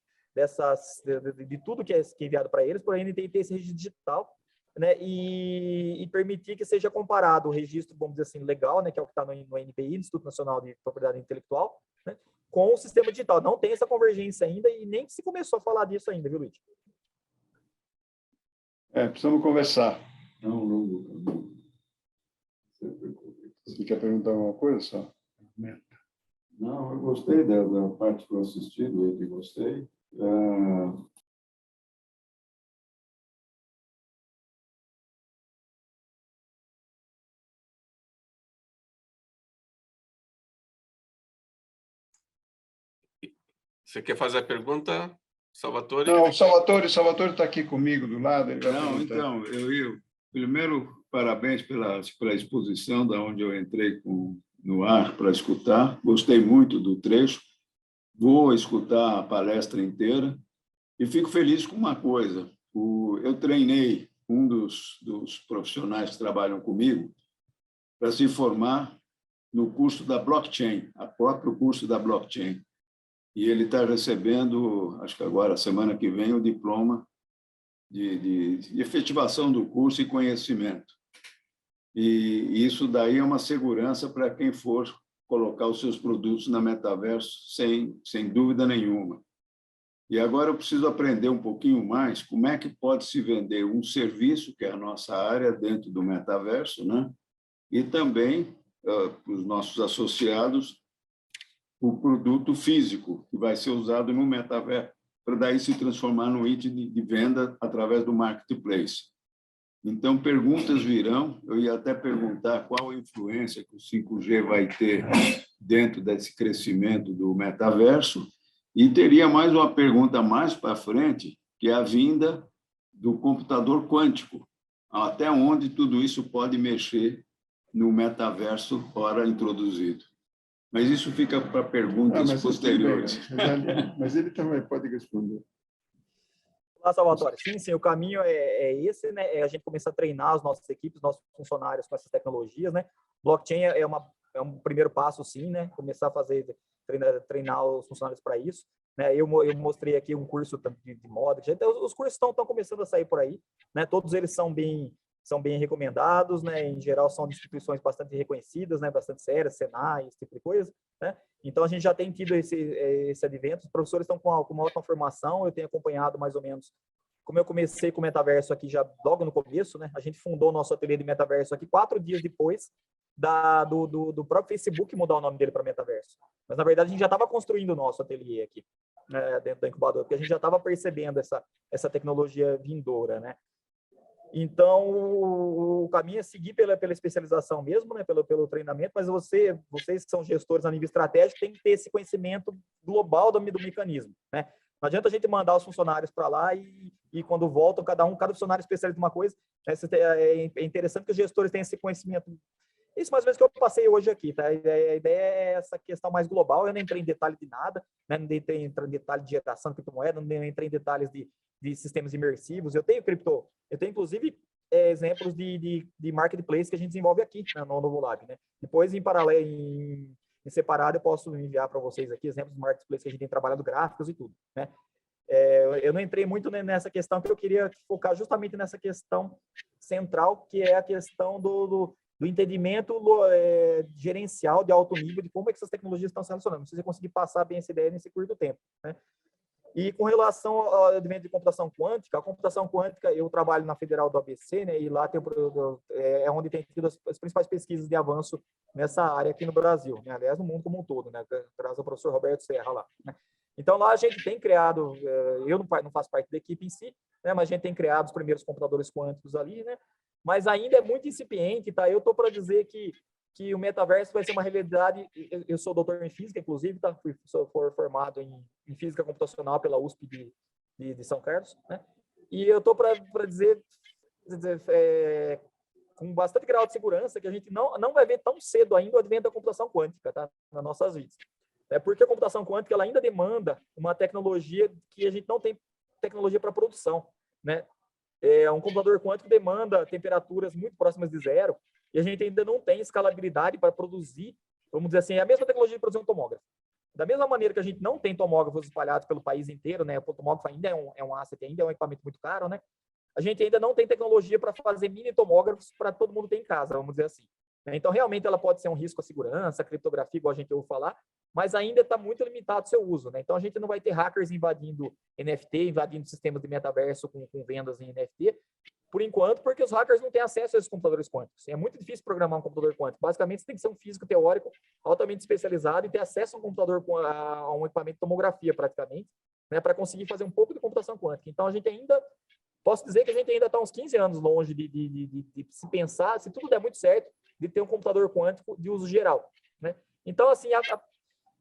de tudo que é enviado para eles, porém, tem que ter esse registro digital, né, e permitir que seja comparado o registro, vamos dizer assim, legal, né, que é o que está no NPI, Instituto Nacional de Propriedade Intelectual, né, com o sistema digital. Não tem essa convergência ainda e nem se começou a falar disso ainda, viu, Luiz? Precisamos conversar. Você quer perguntar alguma coisa, só? Não, eu gostei da parte que eu assisti, do que gostei. Você quer fazer a pergunta, Salvatore? Não, o Salvatore está aqui comigo do lado. Ele vai Não, perguntar. então, primeiro, parabéns pela exposição, da onde eu entrei no ar para escutar. Gostei muito do trecho. Vou escutar a palestra inteira e fico feliz com uma coisa. Eu treinei um dos profissionais que trabalham comigo para se formar no curso da blockchain, o próprio curso da blockchain. E ele está recebendo, acho que agora, semana que vem, o diploma de efetivação do curso e conhecimento. E isso daí é uma segurança para quem for colocar os seus produtos na metaverso, sem dúvida nenhuma. E agora eu preciso aprender um pouquinho mais como é que pode se vender um serviço, que é a nossa área, dentro do metaverso, né? E também, para os nossos associados, o produto físico, que vai ser usado no metaverso, para daí se transformar num item de venda através do marketplace. Então, perguntas virão. Eu ia até perguntar qual a influência que o 5G vai ter dentro desse crescimento do metaverso. E teria mais uma pergunta mais para frente, que é a vinda do computador quântico. Até onde tudo isso pode mexer no metaverso ora introduzido. Mas isso fica para perguntas posteriores. Mas ele também pode responder. Olá, Salvatore. Sim, o caminho é esse, né? É a gente começar a treinar as nossas equipes, nossos funcionários com essas tecnologias, né? Blockchain é um primeiro passo, sim, né? Começar a treinar os funcionários para isso. Né? Eu mostrei aqui um curso de moda. Os cursos estão começando a sair por aí, né? Todos eles são bem recomendados, né? Em geral são de instituições bastante reconhecidas, né? Bastante sérias, Senai, esse tipo de coisa, né? Então a gente já tem tido esse advento. Os professores estão com uma ótima formação. Eu tenho acompanhado mais ou menos. Como eu comecei com o metaverso aqui já logo no começo, né? A gente fundou o nosso ateliê de metaverso aqui 4 dias depois do próprio Facebook mudar o nome dele para metaverso. Mas na verdade a gente já estava construindo o nosso ateliê aqui, né? Dentro da incubadora, porque a gente já estava percebendo essa tecnologia vindoura, né? Então, o caminho é seguir pela especialização mesmo, né? Pelo treinamento, mas vocês que são gestores a nível estratégico têm que ter esse conhecimento global do mecanismo, né? Não adianta a gente mandar os funcionários para lá e quando voltam, cada funcionário especialista em uma coisa, né? É interessante que os gestores tenham esse conhecimento. Isso mais ou menos que eu passei hoje aqui, tá? A ideia é essa questão mais global. Eu não entrei em detalhe de nada, né? Não entrei em detalhe de geração de criptomoeda, não entrei em detalhes de sistemas imersivos. Eu tenho inclusive exemplos de marketplace que a gente desenvolve aqui, né, no Novo Lab, né? Depois, em paralelo, em separado, eu posso enviar para vocês aqui exemplos de marketplace que a gente tem trabalhado, gráficos e tudo, né? Eu não entrei muito nessa questão, porque eu queria focar justamente nessa questão central, que é a questão do entendimento gerencial de alto nível de como é que essas tecnologias estão se relacionando. Não sei se eu consegui passar bem essa ideia nesse curto tempo, né? E com relação ao advento de computação quântica, a computação quântica, eu trabalho na Federal do ABC, né, e lá tem, é onde tem tido as principais pesquisas de avanço nessa área aqui no Brasil, né, aliás, no mundo como um todo, né, graças ao professor Roberto Serra lá, né. Então, lá a gente tem criado, eu não faço parte da equipe em si, né, mas a gente tem criado os primeiros computadores quânticos ali, né, mas ainda é muito incipiente, tá? Eu estou para dizer que o metaverso vai ser uma realidade. Eu sou doutor em física, inclusive, tá? Sou formado em física computacional pela USP de São Carlos, né? E eu estou para dizer com bastante grau de segurança que a gente não vai ver tão cedo ainda o advento da computação quântica, tá? Nas nossas vidas. Porque a computação quântica ela ainda demanda uma tecnologia que a gente não tem tecnologia para produção, né? Um computador quântico demanda temperaturas muito próximas de zero, e a gente ainda não tem escalabilidade para produzir, vamos dizer assim, a mesma tecnologia de produzir um tomógrafo. Da mesma maneira que a gente não tem tomógrafos espalhados pelo país inteiro, né? O tomógrafo ainda é um asset, ainda é um equipamento muito caro, né? A gente ainda não tem tecnologia para fazer mini tomógrafos para todo mundo ter em casa, vamos dizer assim. Então, realmente, ela pode ser um risco à segurança, à criptografia, igual a gente ouve falar, mas ainda está muito limitado o seu uso, né? Então, a gente não vai ter hackers invadindo NFT, invadindo sistemas de metaverso com vendas em NFT, por enquanto, porque os hackers não têm acesso a esses computadores quânticos. É muito difícil programar um computador quântico. Basicamente, você tem que ser um físico teórico altamente especializado e ter acesso a um computador, a um equipamento de tomografia, praticamente, né, para conseguir fazer um pouco de computação quântica. Então, a gente ainda, posso dizer que a gente ainda está uns 15 anos longe de se pensar, se tudo der muito certo, de ter um computador quântico de uso geral, né? Então, assim,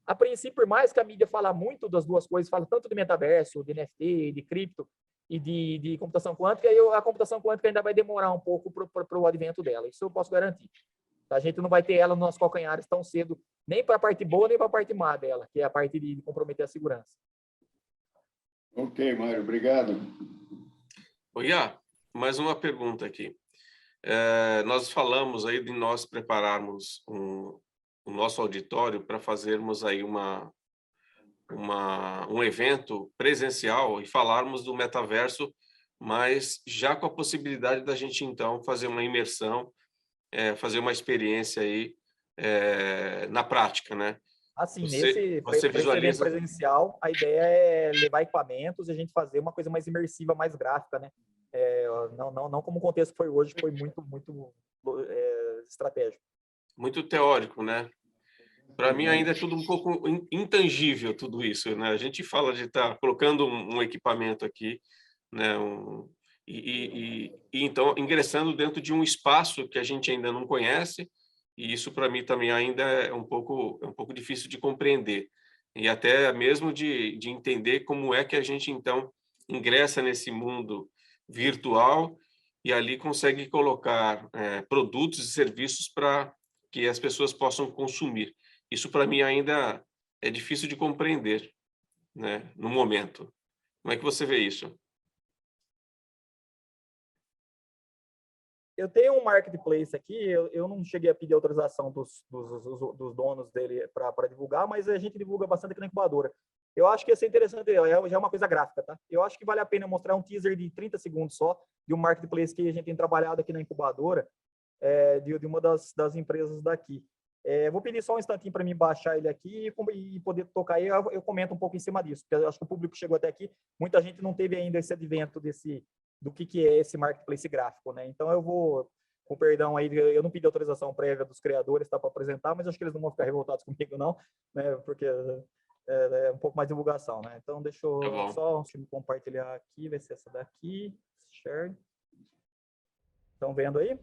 a princípio, por mais que a mídia fala muito das duas coisas, fala tanto de metaverso, de NFT, de cripto, e de computação quântica, e a computação quântica ainda vai demorar um pouco para o advento dela. Isso eu posso garantir. A gente não vai ter ela nos nossos calcanhares tão cedo, nem para a parte boa, nem para a parte má dela, que é a parte de comprometer a segurança. Ok, Mário, obrigado. Iá, mais uma pergunta aqui. Nós falamos aí de nós prepararmos o nosso auditório para fazermos aí um evento presencial e falarmos do metaverso, mas já com a possibilidade da gente, então, fazer uma imersão, fazer uma experiência aí na prática, né? Assim, Você esse evento visualiza... presencial, a ideia é levar equipamentos e a gente fazer uma coisa mais imersiva, mais gráfica, né? Não como o contexto que foi hoje, que foi muito estratégico. Muito teórico, né? Para mim ainda é tudo um pouco intangível, tudo isso, né? A gente fala de estar colocando um equipamento aqui, né? Então ingressando dentro de um espaço que a gente ainda não conhece, e isso para mim também ainda é um pouco difícil de compreender, e até mesmo de entender como é que a gente então ingressa nesse mundo virtual e ali consegue colocar produtos e serviços para que as pessoas possam consumir. Isso para mim ainda é difícil de compreender, né, no momento. Como é que você vê isso? Eu tenho um marketplace aqui, eu não cheguei a pedir autorização dos donos dele para divulgar, mas a gente divulga bastante aqui na incubadora. Eu acho que ia ser interessante, já é uma coisa gráfica, tá? Eu acho que vale a pena mostrar um teaser de 30 segundos só, de um marketplace que a gente tem trabalhado aqui na incubadora, de uma das empresas daqui. Vou pedir só um instantinho para mim baixar ele aqui e poder tocar aí, eu comento um pouco em cima disso, porque eu acho que o público que chegou até aqui, muita gente não teve ainda esse advento do que é esse marketplace gráfico, né? Então eu vou, com perdão aí, eu não pedi autorização prévia dos criadores, tá, para apresentar, mas acho que eles não vão ficar revoltados comigo não, né? Porque é um pouco mais de divulgação, né? Então deixa eu só compartilhar aqui, vai ser essa daqui, share. Estão vendo aí?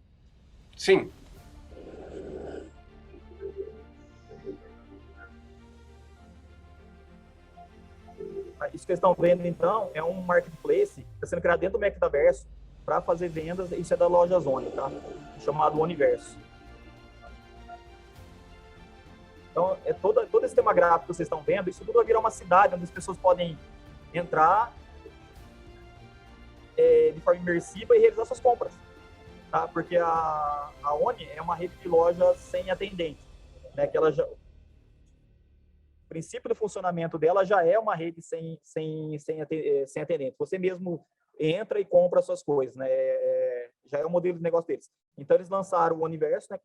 Sim. Isso que vocês estão vendo, então, é um marketplace que está sendo criado dentro do metaverso para fazer vendas. Isso é da loja Zone, tá? Chamado Universo. Então, todo esse tema gráfico que vocês estão vendo, isso tudo vai virar uma cidade onde as pessoas podem entrar de forma imersiva e realizar suas compras, tá? Porque a Oni é uma rede de lojas sem atendente, né? Que ela já... O princípio do funcionamento dela já é uma rede sem atendente. Você mesmo entra e compra suas coisas, né? já é o modelo de negócio deles. Então, eles lançaram o Oniverso, né,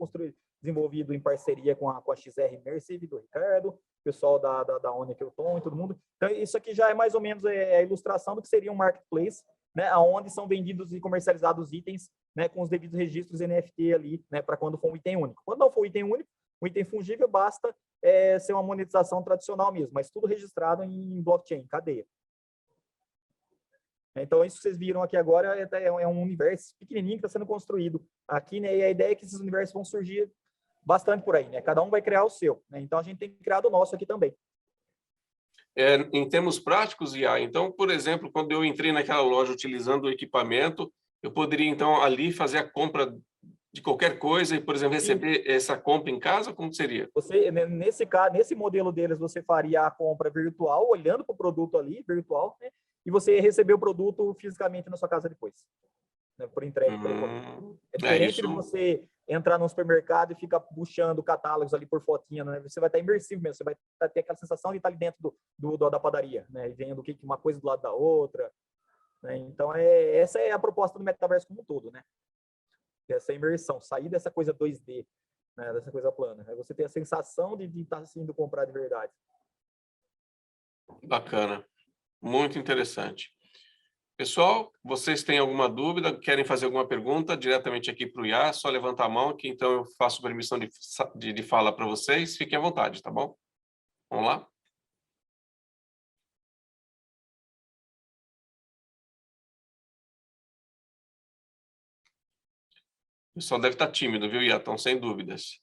desenvolvido em parceria com a XR Immersive, do Ricardo, o pessoal da Oni, que é o Tom e todo mundo. Então, isso aqui já é mais ou menos a ilustração do que seria um marketplace, né, onde são vendidos e comercializados itens, né, com os devidos registros NFT ali, né, para quando for um item único. Quando não for um item único, um item fungível, basta ser uma monetização tradicional mesmo, mas tudo registrado em blockchain, cadeia. Então, isso que vocês viram aqui agora é um universo pequenininho que está sendo construído aqui, né? E a ideia é que esses universos vão surgir bastante por aí, né? Cada um vai criar o seu, né? Então, a gente tem criado o nosso aqui também. Em termos práticos, Iá, então, por exemplo, quando eu entrei naquela loja utilizando o equipamento, eu poderia, então, ali fazer a compra de qualquer coisa e, por exemplo, receber essa compra em casa? Como seria? Você, nesse modelo deles, você faria a compra virtual, olhando para o produto ali, virtual, né? E você ia receber o produto fisicamente na sua casa depois, né? Por entrega pelo correio. É diferente de você entrar no supermercado e ficar puxando catálogos ali por fotinha, né? Você vai estar imersivo mesmo, você vai ter aquela sensação de estar ali dentro da padaria, né? E vendo uma coisa do lado da outra, né? Então, essa é a proposta do metaverso como um todo, né? Essa imersão, sair dessa coisa 2D, né? Dessa coisa plana. Aí você tem a sensação de estar indo comprar de verdade. Bacana. Muito interessante. Pessoal, vocês têm alguma dúvida, querem fazer alguma pergunta diretamente aqui para o Iá, só levantar a mão que então eu faço permissão de fala para vocês. Fiquem à vontade, tá bom? Vamos lá? O pessoal deve estar tímido, viu, Iá? Então, sem dúvidas.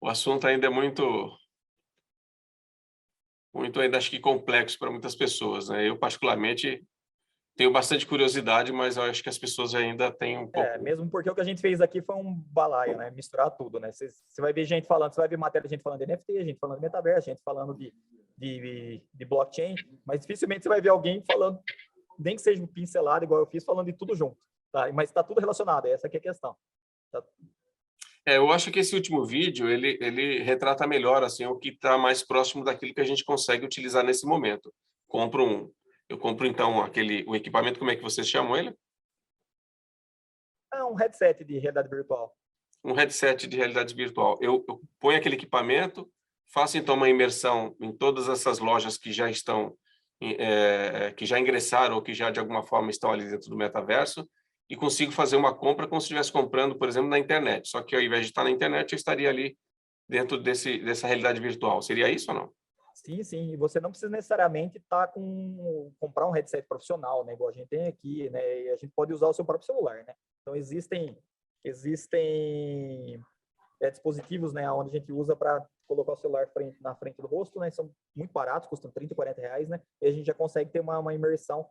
O assunto ainda é muito ainda acho que complexo para muitas pessoas, né? Eu, particularmente, tenho bastante curiosidade, mas eu acho que as pessoas ainda têm um pouco... Mesmo porque o que a gente fez aqui foi um balaio, né? Misturar tudo, né? Você vai ver gente falando, você vai ver matéria de gente falando de NFT, gente falando de metaverso, gente falando de blockchain, mas dificilmente você vai ver alguém falando, nem que seja um pincelado, igual eu fiz, falando de tudo junto, tá? Mas está tudo relacionado, essa aqui é a questão. Tá? Eu acho que esse último vídeo, ele retrata melhor assim, o que está mais próximo daquilo que a gente consegue utilizar nesse momento. Eu compro, então, o equipamento, como é que vocês chamam ele? É um headset de realidade virtual. Um headset de realidade virtual. Eu ponho aquele equipamento, faço, então, uma imersão em todas essas lojas que já estão, que já ingressaram ou que já, de alguma forma, estão ali dentro do metaverso, e consigo fazer uma compra como se estivesse comprando, por exemplo, na internet. Só que, ao invés de estar na internet, eu estaria ali dentro dessa realidade virtual. Seria isso ou não? Sim, sim. E você não precisa necessariamente comprar um headset profissional, né? Igual a gente tem aqui, né? E a gente pode usar o seu próprio celular, né? Então, existem dispositivos, né? Onde a gente usa para colocar o celular na frente do rosto, né? São muito baratos, custam R$30, R$40, né? E a gente já consegue ter uma imersão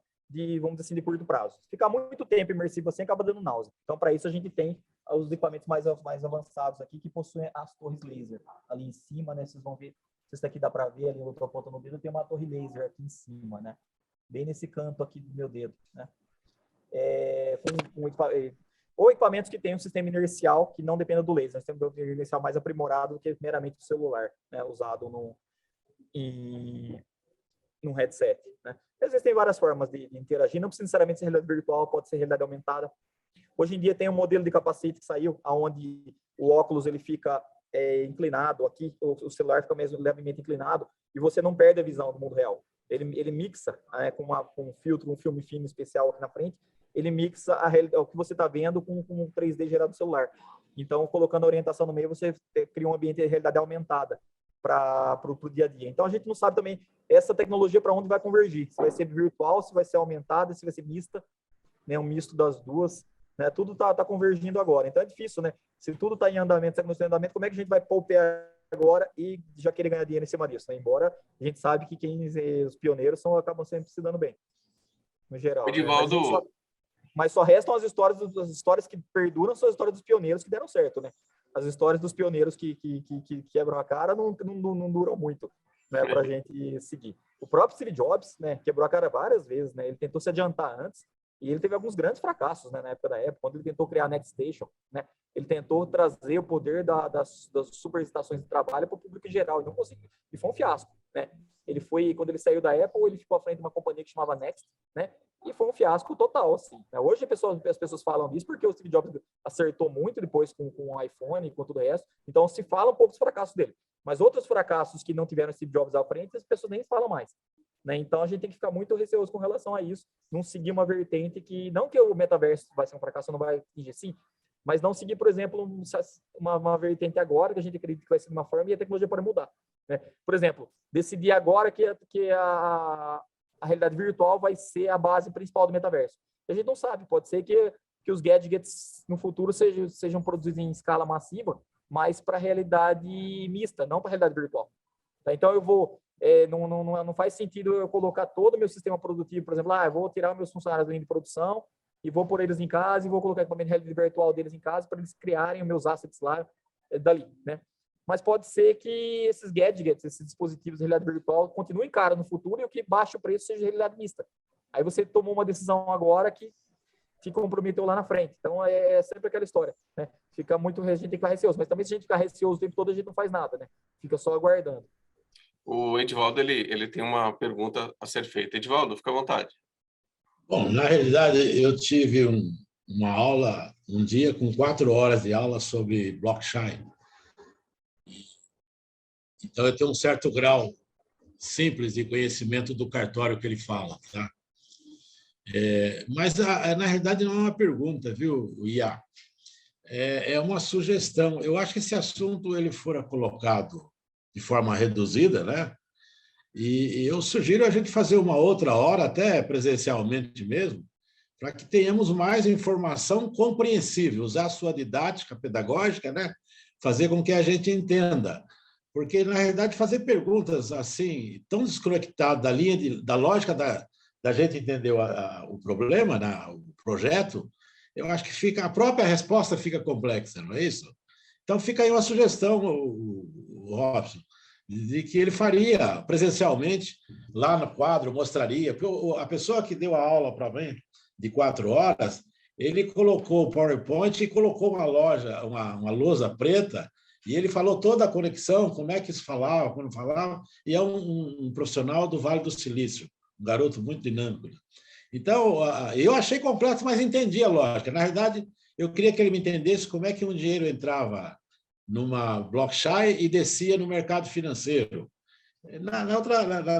vamos dizer assim, de curto prazo. Se ficar muito tempo imersivo assim, acaba dando náusea. Então, para isso, a gente tem os equipamentos mais avançados aqui, que possuem as torres laser ali em cima, né? Vocês vão ver, isso daqui dá para ver ali, outra ponta no dedo, tem uma torre laser aqui em cima, né? Bem nesse canto aqui do meu dedo, né? Ou equipamentos que têm um sistema inercial que não dependa do laser, um sistema inercial mais aprimorado do que meramente o celular, né? Usado num headset, né? Existem várias formas de interagir, não precisa necessariamente ser realidade virtual, pode ser realidade aumentada. Hoje em dia tem um modelo de capacete que saiu, onde o óculos ele fica inclinado aqui, o celular fica mesmo levemente inclinado, e você não perde a visão do mundo real. Ele mixa com um filtro, um filme fino especial aqui na frente, ele mixa o que você está vendo com um 3D gerado no celular. Então, colocando a orientação no meio, você cria um ambiente de realidade aumentada para o dia a dia. Então, a gente não sabe também essa tecnologia para onde vai convergir. Se vai ser virtual, se vai ser aumentada, se vai ser mista, né? Um misto das duas. Né? Tudo está convergindo agora. Então, é difícil, né? Se tudo está em andamento, tecnologia em andamento, como é que a gente vai poupear agora e já querer ganhar dinheiro em cima disso? Né? Embora a gente sabe que os pioneiros acabam sempre se dando bem, no geral. Edivaldo... Né? Mas só restam as histórias que perduram, são as histórias dos pioneiros que deram certo, né? As histórias dos pioneiros que quebram a cara não duram muito, né, para a gente seguir. O próprio Steve Jobs, né, quebrou a cara várias vezes, né? Ele tentou se adiantar antes e ele teve alguns grandes fracassos, né, na época da Apple, quando ele tentou criar a NetStation, né? Ele tentou trazer o poder das superestações de trabalho para o público em geral e não conseguiu. E foi um fiasco. né? Quando ele saiu da Apple, ele ficou à frente de uma companhia que chamava Next, né? E foi um fiasco total, assim, né? Hoje as pessoas falam disso porque o Steve Jobs acertou muito depois com o iPhone e com tudo o resto. Então, se fala um pouco dos fracassos dele. Mas outros fracassos que não tiveram Steve Jobs à frente, as pessoas nem falam mais, né? Então, a gente tem que ficar muito receoso com relação a isso, não seguir uma vertente que, não que o metaverso vai ser um fracasso, não vai atingir, sim, mas não seguir, por exemplo, uma vertente agora, que a gente acredita que vai ser de uma forma e a tecnologia pode mudar, né? Por exemplo, decidir agora que a realidade virtual vai ser a base principal do metaverso. A gente não sabe, pode ser que os gadgets no futuro sejam produzidos em escala massiva, mas para a realidade mista, não para a realidade virtual. Tá? Então, não faz sentido eu colocar todo o meu sistema produtivo, por exemplo, eu vou tirar os meus funcionários da linha de produção e vou pôr eles em casa e vou colocar o equipamento de realidade virtual deles em casa para eles criarem os meus assets lá dali, né? Mas pode ser que esses gadgets, esses dispositivos de realidade virtual continuem caros no futuro e o que baixa o preço seja realidade mista. Aí você tomou uma decisão agora que te comprometeu lá na frente. Então, é sempre aquela história, né? A gente tem que ficar receoso, mas também se a gente ficar receoso o tempo todo, a gente não faz nada, né? Fica só aguardando. O Edivaldo, ele tem uma pergunta a ser feita. Edivaldo, fica à vontade. Bom, na realidade, eu tive uma aula, um dia com 4 horas de aula sobre blockchain. Então, eu tenho um certo grau simples de conhecimento do cartório que ele fala, tá? Mas, na realidade, não é uma pergunta, viu, Iá? É uma sugestão. Eu acho que esse assunto ele fora colocado de forma reduzida, né? E eu sugiro a gente fazer uma outra hora, até presencialmente mesmo, para que tenhamos mais informação compreensível, usar a sua didática pedagógica, né? Fazer com que a gente entenda. Porque, na realidade, fazer perguntas assim, tão desconectadas da lógica da gente entender o problema, né? O projeto, eu acho que a própria resposta fica complexa, não é isso? Então, fica aí uma sugestão, o Robson, de que ele faria presencialmente, lá no quadro, mostraria, porque a pessoa que deu a aula para mim, de 4 horas, ele colocou o PowerPoint e colocou uma lousa preta, e ele falou toda a conexão, como é que isso falava, como falava, e é um profissional do Vale do Silício, um garoto muito dinâmico. Então, eu achei complexo, mas entendi a lógica. Na realidade, eu queria que ele me entendesse como é que um dinheiro entrava numa blockchain e descia no mercado financeiro. Na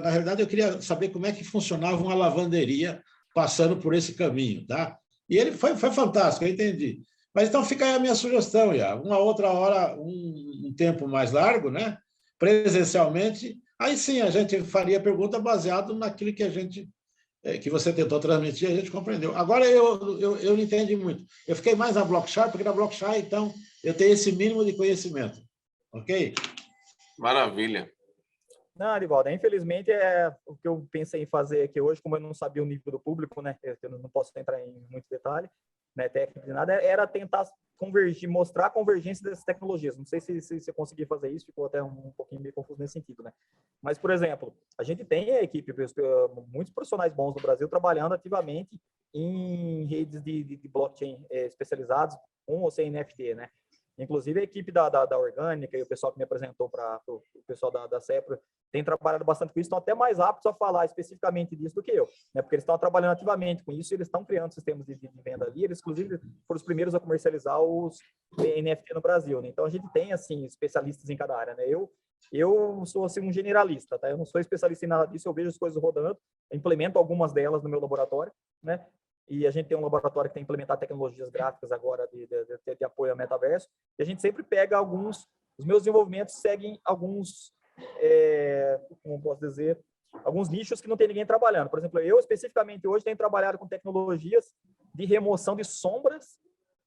realidade, eu queria saber como é que funcionava uma lavanderia passando por esse caminho, tá? E ele foi fantástico, eu entendi. Mas então fica aí a minha sugestão, Iá. Uma outra hora, um tempo mais largo, né? Presencialmente, aí sim a gente faria pergunta baseado naquilo que você tentou transmitir, a gente compreendeu. Agora eu não entendi muito. Eu fiquei mais na blockchain, porque na blockchain, então, eu tenho esse mínimo de conhecimento. Ok? Maravilha. Não, Arivaldo, infelizmente o que eu pensei em fazer aqui hoje, como eu não sabia o nível do público, né? Eu não posso entrar em muito detalhe, né, técnico de nada, era tentar mostrar a convergência dessas tecnologias. Não sei se eu consegui fazer isso, ficou até um pouquinho meio confuso nesse sentido, né? Mas, por exemplo, a gente tem a equipe, muitos profissionais bons no Brasil trabalhando ativamente em redes de blockchain especializados, com ou sem NFT, né? Inclusive, a equipe da Orgânica e o pessoal que me apresentou para o pessoal da CEPRO tem trabalhado bastante com isso, estão até mais aptos a falar especificamente disso do que eu, né? Porque eles estão trabalhando ativamente com isso e eles estão criando sistemas de venda ali. Eles, inclusive, foram os primeiros a comercializar os NFT no Brasil, né? Então, a gente tem, assim, especialistas em cada área, né? Eu sou, assim, um generalista, tá? Eu não sou especialista em nada disso, eu vejo as coisas rodando, implemento algumas delas no meu laboratório, né? E a gente tem um laboratório que tem implementado tecnologias gráficas agora de apoio ao metaverso, e a gente sempre pega os meus desenvolvimentos seguem alguns, como posso dizer, alguns nichos que não tem ninguém trabalhando. Por exemplo, eu especificamente hoje tenho trabalhado com tecnologias de remoção de sombras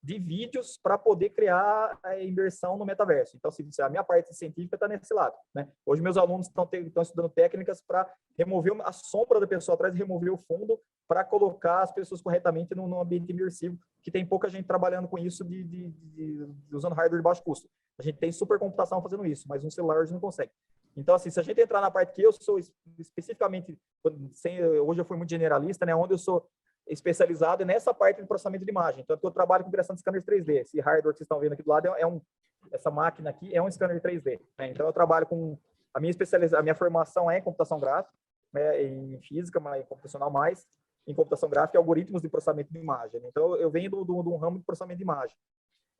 de vídeos para poder criar a imersão no metaverso. Então, a minha parte científica está nesse lado, né? Hoje, meus alunos estão estudando técnicas para remover a sombra da pessoa atrás e remover o fundo para colocar as pessoas corretamente num ambiente imersivo, que tem pouca gente trabalhando com isso usando hardware de baixo custo. A gente tem supercomputação fazendo isso, mas um celular hoje não consegue. Então, assim, se a gente entrar na parte que eu sou especificamente, hoje eu fui muito generalista, né? Onde eu sou especializado nessa parte de processamento de imagem. Tanto que eu trabalho com criação de scanners 3D. Esse hardware que vocês estão vendo aqui do lado essa máquina aqui é um scanner 3D, né? Então, eu trabalho com A minha formação é em computação gráfica, né, em física, mas computacional mais, em computação gráfica e algoritmos de processamento de imagem. Então, eu venho de um ramo de processamento de imagem.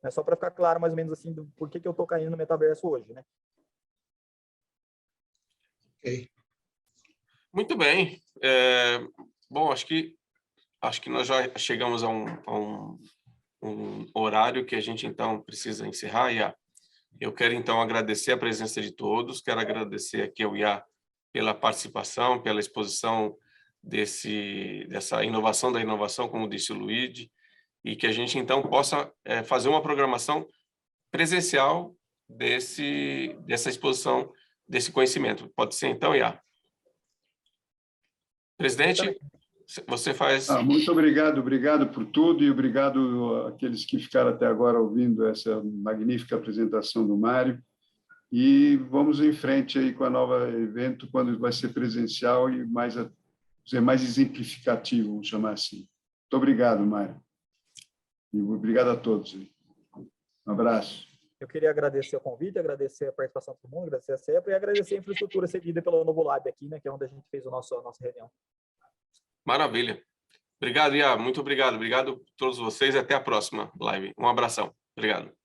Né, só para ficar claro, mais ou menos, assim, do por que eu estou caindo no metaverso hoje, né? Ok. Muito bem. Bom, acho que nós já chegamos a um horário que a gente, então, precisa encerrar. Iá, eu quero, então, agradecer a presença de todos, quero agradecer aqui ao Iá pela participação, pela exposição dessa inovação da inovação, como disse o Luigi, e que a gente, então, possa fazer uma programação presencial dessa exposição, desse conhecimento. Pode ser, então, Iá? Presidente, você faz... Muito obrigado, obrigado por tudo e obrigado àqueles que ficaram até agora ouvindo essa magnífica apresentação do Mário. E vamos em frente aí com a nova evento, quando vai ser presencial e mais exemplificativo, vamos chamar assim. Muito obrigado, Mário. E obrigado a todos. Um abraço. Eu queria agradecer o convite, agradecer a participação de todo mundo, agradecer a CEPA e agradecer a infraestrutura cedida pelo Novo Lab aqui, né, que é onde a gente fez a nossa reunião. Maravilha. Obrigado, Iá. Muito obrigado. Obrigado a todos vocês e até a próxima live. Um abração. Obrigado.